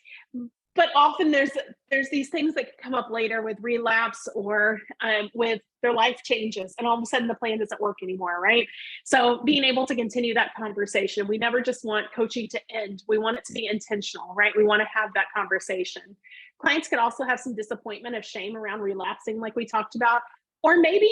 But often there's these things that come up later with relapse or with their life changes, and all of a sudden the plan doesn't work anymore, right? So being able to continue that conversation, we never just want coaching to end. We want it to be intentional, right? We want to have that conversation. Clients could also have some disappointment of shame around relapsing, like we talked about, or maybe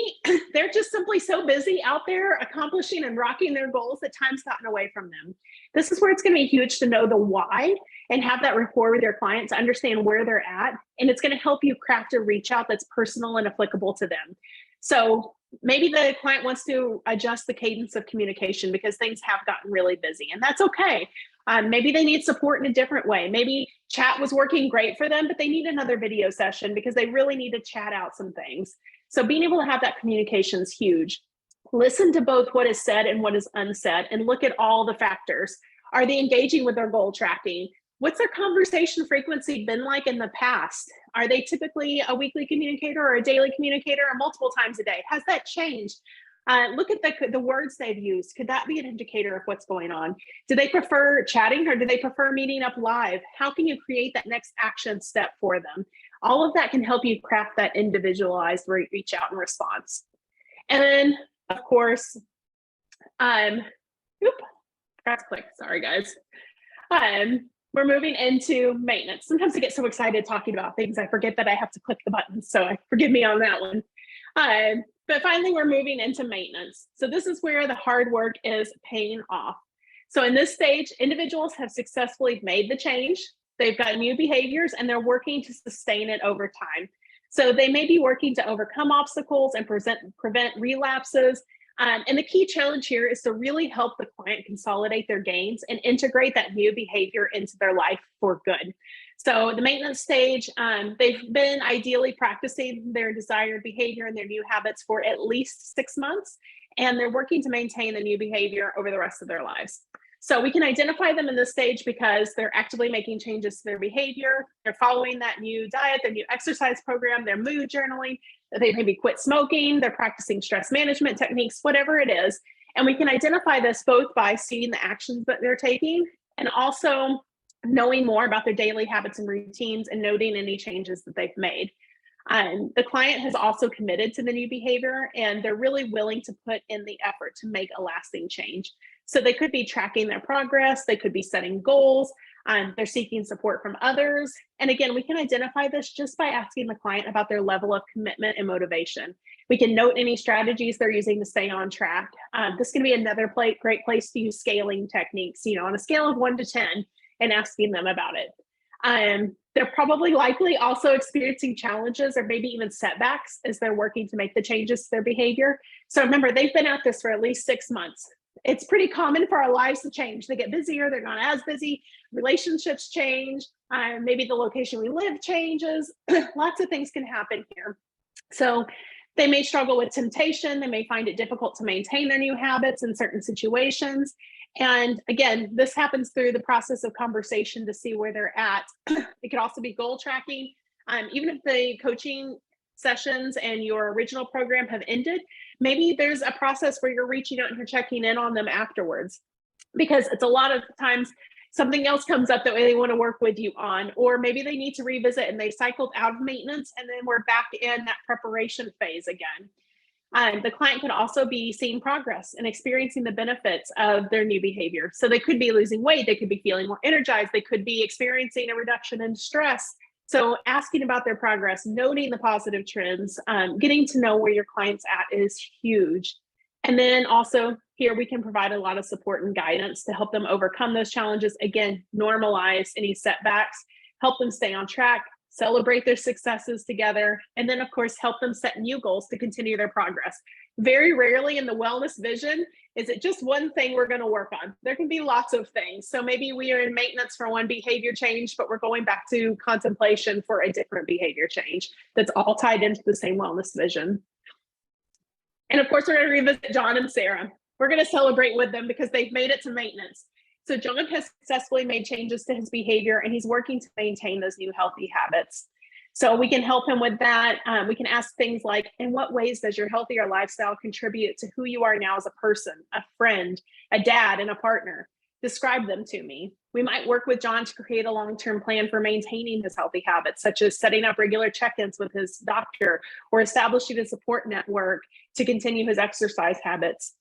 they're just simply so busy out there accomplishing and rocking their goals that time's gotten away from them. This is where it's going to be huge to know the why and have that rapport with your client to understand where they're at. And it's going to help you craft a reach out that's personal and applicable to them. So maybe the client wants to adjust the cadence of communication because things have gotten really busy, and that's okay. Maybe they need support in a different way. Maybe chat was working great for them, but they need another video session because they really need to chat out some things. So being able to have that communication is huge. Listen to both what is said and what is unsaid, and look at all the factors. Are they engaging with their goal tracking? What's their conversation frequency been like in the past? Are they typically a weekly communicator or a daily communicator or multiple times a day? Has that changed? Look at the words they've used. Could that be an indicator of what's going on? Do they prefer chatting or do they prefer meeting up live? How can you create that next action step for them? All of that can help you craft that individualized reach out and response. And then, of course, forgot to click, sorry guys. We're moving into maintenance. Sometimes I get so excited talking about things, I forget that I have to click the buttons, so forgive me on that one. But finally, we're moving into maintenance. So this is where the hard work is paying off. So in this stage, individuals have successfully made the change. They've got new behaviors and they're working to sustain it over time. So they may be working to overcome obstacles and prevent relapses. And the key challenge here is to really help the client consolidate their gains and integrate that new behavior into their life for good. So the maintenance stage, they've been ideally practicing their desired behavior and their new habits for at least 6 months, and they're working to maintain the new behavior over the rest of their lives. So we can identify them in this stage because they're actively making changes to their behavior. They're following that new diet, their new exercise program, their mood journaling. They maybe quit smoking. They're practicing stress management techniques, whatever it is. And we can identify this both by seeing the actions that they're taking and also knowing more about their daily habits and routines and noting any changes that they've made. The client has also committed to the new behavior and they're really willing to put in the effort to make a lasting change. So they could be tracking their progress, they could be setting goals, they're seeking support from others. And again, we can identify this just by asking the client about their level of commitment and motivation. We can note any strategies they're using to stay on track. This can be another great place to use scaling techniques, on a scale of 1 to 10 and asking them about it. They're probably likely also experiencing challenges or maybe even setbacks as they're working to make the changes to their behavior. So remember, they've been at this for at least 6 months. It's pretty common for our lives to change. They get busier, they're not as busy, relationships change, maybe the location we live changes. Lots of things can happen here. So they may struggle with temptation, they may find it difficult to maintain their new habits in certain situations. And again, this happens through the process of conversation to see where they're at. It could also be goal tracking. Even if the coaching sessions and your original program have ended, maybe there's a process where you're reaching out and you're checking in on them afterwards, because it's a lot of times something else comes up that they want to work with you on, or maybe they need to revisit and they cycled out of maintenance and then we're back in that preparation phase again. The client could also be seeing progress and experiencing the benefits of their new behavior. So they could be losing weight, they could be feeling more energized, they could be experiencing a reduction in stress. So asking about their progress, noting the positive trends, getting to know where your client's at is huge. And then also here we can provide a lot of support and guidance to help them overcome those challenges. Again, normalize any setbacks, help them stay on track, celebrate their successes together, and then of course, help them set new goals to continue their progress. Very rarely in the wellness vision is it just one thing we're going to work on. There can be lots of things. So maybe we are in maintenance for one behavior change, but we're going back to contemplation for a different behavior change that's all tied into the same wellness vision. And of course, we're going to revisit John and Sarah. We're going to celebrate with them because they've made it to maintenance. So John has successfully made changes to his behavior and he's working to maintain those new healthy habits. So we can help him with that. We can ask things like, in what ways does your healthier lifestyle contribute to who you are now as a person, a friend, a dad, and a partner? Describe them to me. We might work with John to create a long-term plan for maintaining his healthy habits, such as setting up regular check-ins with his doctor or establishing a support network to continue his exercise habits.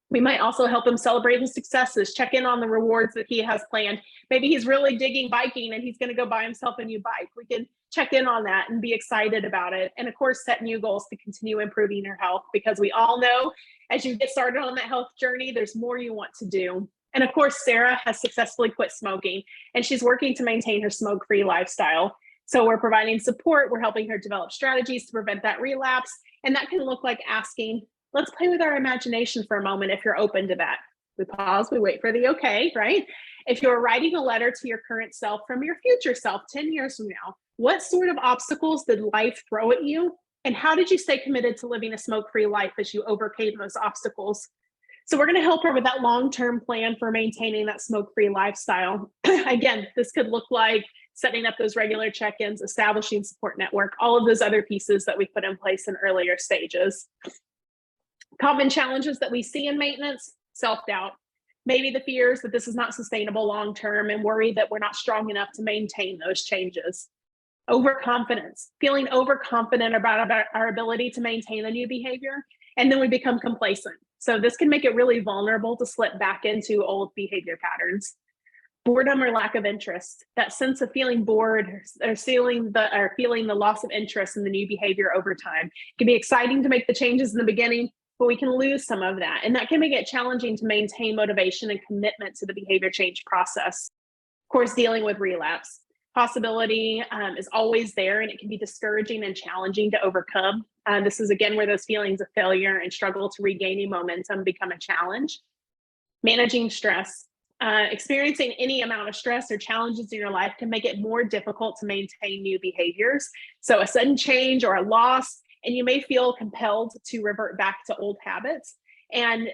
We might also help him celebrate his successes, check in on the rewards that he has planned. Maybe he's really digging biking and he's going to go buy himself a new bike. We can check in on that and be excited about it. And of course, set new goals to continue improving your health, because we all know as you get started on that health journey, there's more you want to do. And of course, Sarah has successfully quit smoking and she's working to maintain her smoke-free lifestyle. So we're providing support. We're helping her develop strategies to prevent that relapse. And that can look like asking, let's play with our imagination for a moment if you're open to that. We pause, we wait for the okay, right? If you're writing a letter to your current self from your future self 10 years from now, what sort of obstacles did life throw at you? And how did you stay committed to living a smoke-free life as you overcame those obstacles? So we're going to help her with that long-term plan for maintaining that smoke-free lifestyle. Again, this could look like setting up those regular check-ins, establishing support network, all of those other pieces that we put in place in earlier stages. Common challenges that we see in maintenance: self-doubt, maybe the fears that this is not sustainable long-term and worry that we're not strong enough to maintain those changes. Overconfidence, feeling overconfident about our ability to maintain a new behavior, and then we become complacent. So this can make it really vulnerable to slip back into old behavior patterns. Boredom or lack of interest, that sense of feeling bored or feeling the loss of interest in the new behavior over time. It can be exciting to make the changes in the beginning, but we can lose some of that. And that can make it challenging to maintain motivation and commitment to the behavior change process. Of course, dealing with relapse. Possibility is always there, and it can be discouraging and challenging to overcome. This is, again, where those feelings of failure and struggle to regaining momentum become a challenge. Managing stress. Experiencing any amount of stress or challenges in your life can make it more difficult to maintain new behaviors. So a sudden change or a loss, and you may feel compelled to revert back to old habits. And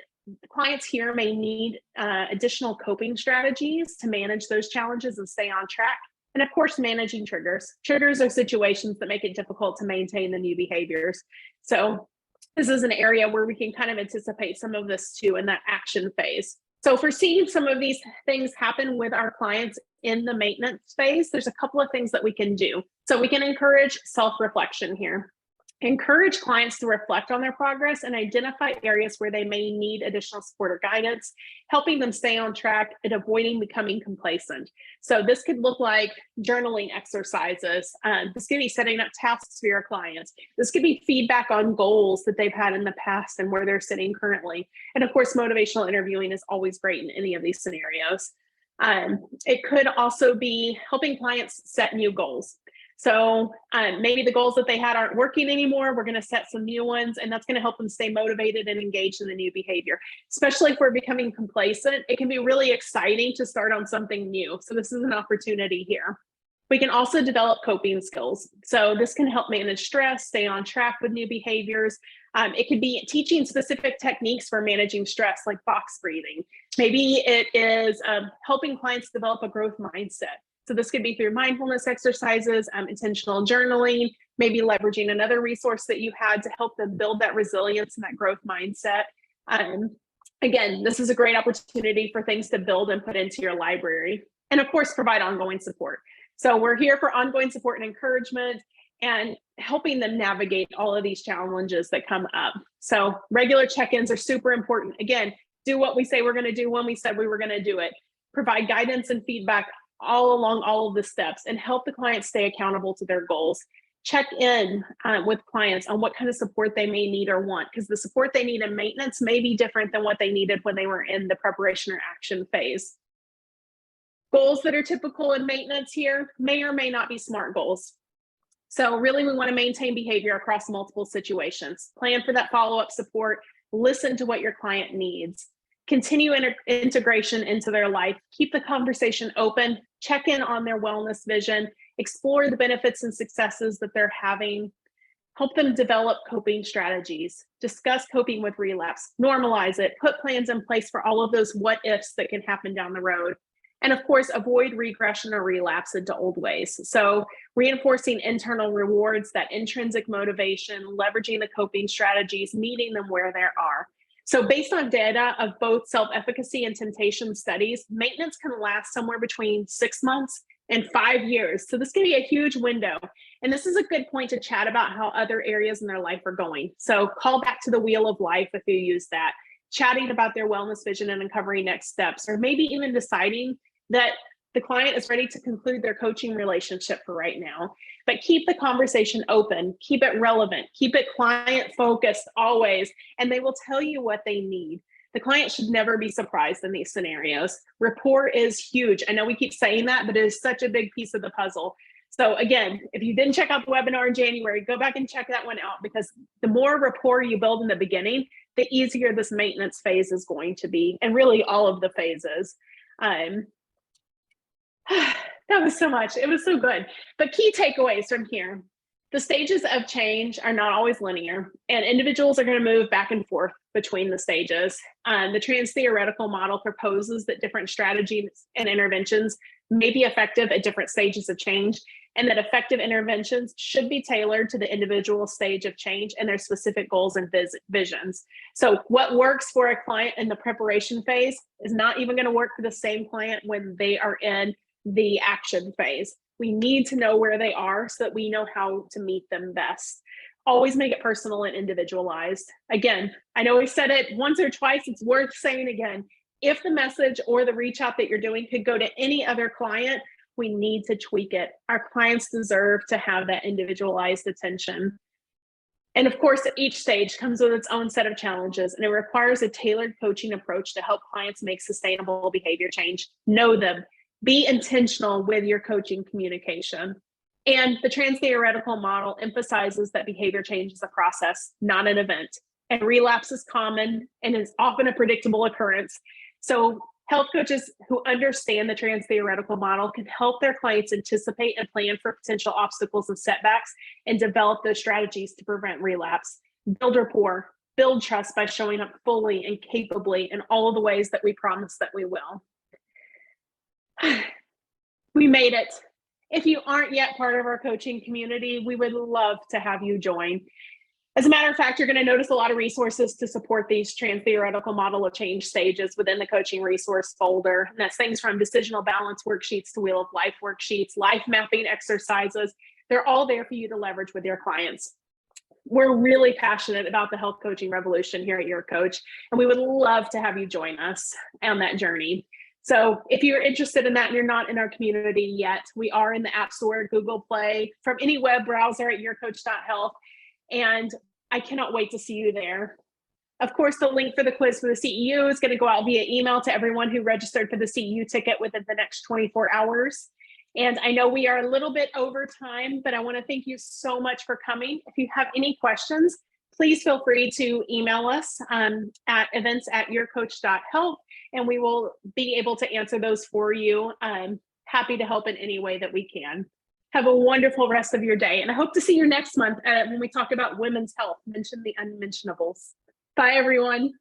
clients here may need additional coping strategies to manage those challenges and stay on track. And of course, managing triggers. Triggers are situations that make it difficult to maintain the new behaviors. So this is an area where we can kind of anticipate some of this too in that action phase. So if we're seeing some of these things happen with our clients in the maintenance phase, there's a couple of things that we can do. So we can encourage self-reflection here. Encourage clients to reflect on their progress and identify areas where they may need additional support or guidance, helping them stay on track and avoiding becoming complacent. So this could look like journaling exercises. This could be setting up tasks for your clients. This could be feedback on goals that they've had in the past and where they're sitting currently. And of course, motivational interviewing is always great in any of these scenarios. It could also be helping clients set new goals. So maybe the goals that they had aren't working anymore. We're going to set some new ones, and that's going to help them stay motivated and engaged in the new behavior. Especially if we're becoming complacent, it can be really exciting to start on something new. So this is an opportunity here. We can also develop coping skills. So this can help manage stress, stay on track with new behaviors. It could be teaching specific techniques for managing stress, like box breathing. Maybe it is helping clients develop a growth mindset. So this could be through mindfulness exercises, intentional journaling, maybe leveraging another resource that you had to help them build that resilience and that growth mindset. Again, this is a great opportunity for things to build and put into your library. And of course, provide ongoing support. So we're here for ongoing support and encouragement and helping them navigate all of these challenges that come up. So regular check-ins are super important. Again, do what we say we're going to do when we said we were going to do it. Provide guidance and feedback all along all of the steps and help the client stay accountable to their goals. Check in with clients on what kind of support they may need or want, because the support they need in maintenance may be different than what they needed when they were in the preparation or action phase. Goals that are typical in maintenance here may or may not be SMART goals. So really, we want to maintain behavior across multiple situations. Plan for that follow-up support. Listen to what your client needs. Continue integration into their life. Keep the conversation open. Check in on their wellness vision. Explore the benefits and successes that they're having. Help them develop coping strategies. Discuss coping with relapse. Normalize it. Put plans in place for all of those what-ifs that can happen down the road. And of course, avoid regression or relapse into old ways. So reinforcing internal rewards, that intrinsic motivation, leveraging the coping strategies, meeting them where they are. So based on data of both self-efficacy and temptation studies, maintenance can last somewhere between 6 months and 5 years. So this can be a huge window. And this is a good point to chat about how other areas in their life are going. So call back to the wheel of life if you use that, chatting about their wellness vision and uncovering next steps, or maybe even deciding that the client is ready to conclude their coaching relationship for right now. But keep the conversation open, keep it relevant, keep it client focused always, and they will tell you what they need. The client should never be surprised in these scenarios. Rapport is huge. I know we keep saying that, but it is such a big piece of the puzzle. So again, if you didn't check out the webinar in January, go back and check that one out, because the more rapport you build in the beginning, the easier this maintenance phase is going to be, and really all of the phases. That was so much. It was so good. But key takeaways from here: the stages of change are not always linear, and individuals are going to move back and forth between the stages. The Transtheoretical model proposes that different strategies and interventions may be effective at different stages of change, and that effective interventions should be tailored to the individual stage of change and their specific goals and visions. So what works for a client in the preparation phase is not even going to work for the same client when they are in the action phase. We need to know where they are so that we know how to meet them best. Always make it personal and individualized. Again, I know we said it once or twice, it's worth saying again. If the message or the reach out that you're doing could go to any other client, we need to tweak it. Our clients deserve to have that individualized attention. And of course, each stage comes with its own set of challenges, and it requires a tailored coaching approach to help clients make sustainable behavior change. Know them, Be intentional with your coaching communication. And the Transtheoretical model emphasizes that behavior change is a process, not an event. And relapse is common and is often a predictable occurrence. So health coaches who understand the Transtheoretical model can help their clients anticipate and plan for potential obstacles and setbacks and develop those strategies to prevent relapse. Build rapport, build trust by showing up fully and capably in all of the ways that we promise that we will. We made it. If you aren't yet part of our coaching community, we would love to have you join. As a matter of fact, you're going to notice a lot of resources to support these Transtheoretical Model of Change stages within the coaching resource folder. And that's things from decisional balance worksheets to wheel of life worksheets, life mapping exercises. They're all there for you to leverage with your clients. We're really passionate about the health coaching revolution here at YourCoach, and we would love to have you join us on that journey. So if you're interested in that and you're not in our community yet, we are in the App Store, Google Play, from any web browser at yourcoach.health. And I cannot wait to see you there. Of course, the link for the quiz for the CEU is going to go out via email to everyone who registered for the CEU ticket within the next 24 hours. And I know we are a little bit over time, but I want to thank you so much for coming. If you have any questions, please feel free to email us at events@yourcoach.health, and we will be able to answer those for you. I'm happy to help in any way that we can. Have a wonderful rest of your day, and I hope to see you next month when we talk about women's health. Mention the unmentionables. Bye, everyone.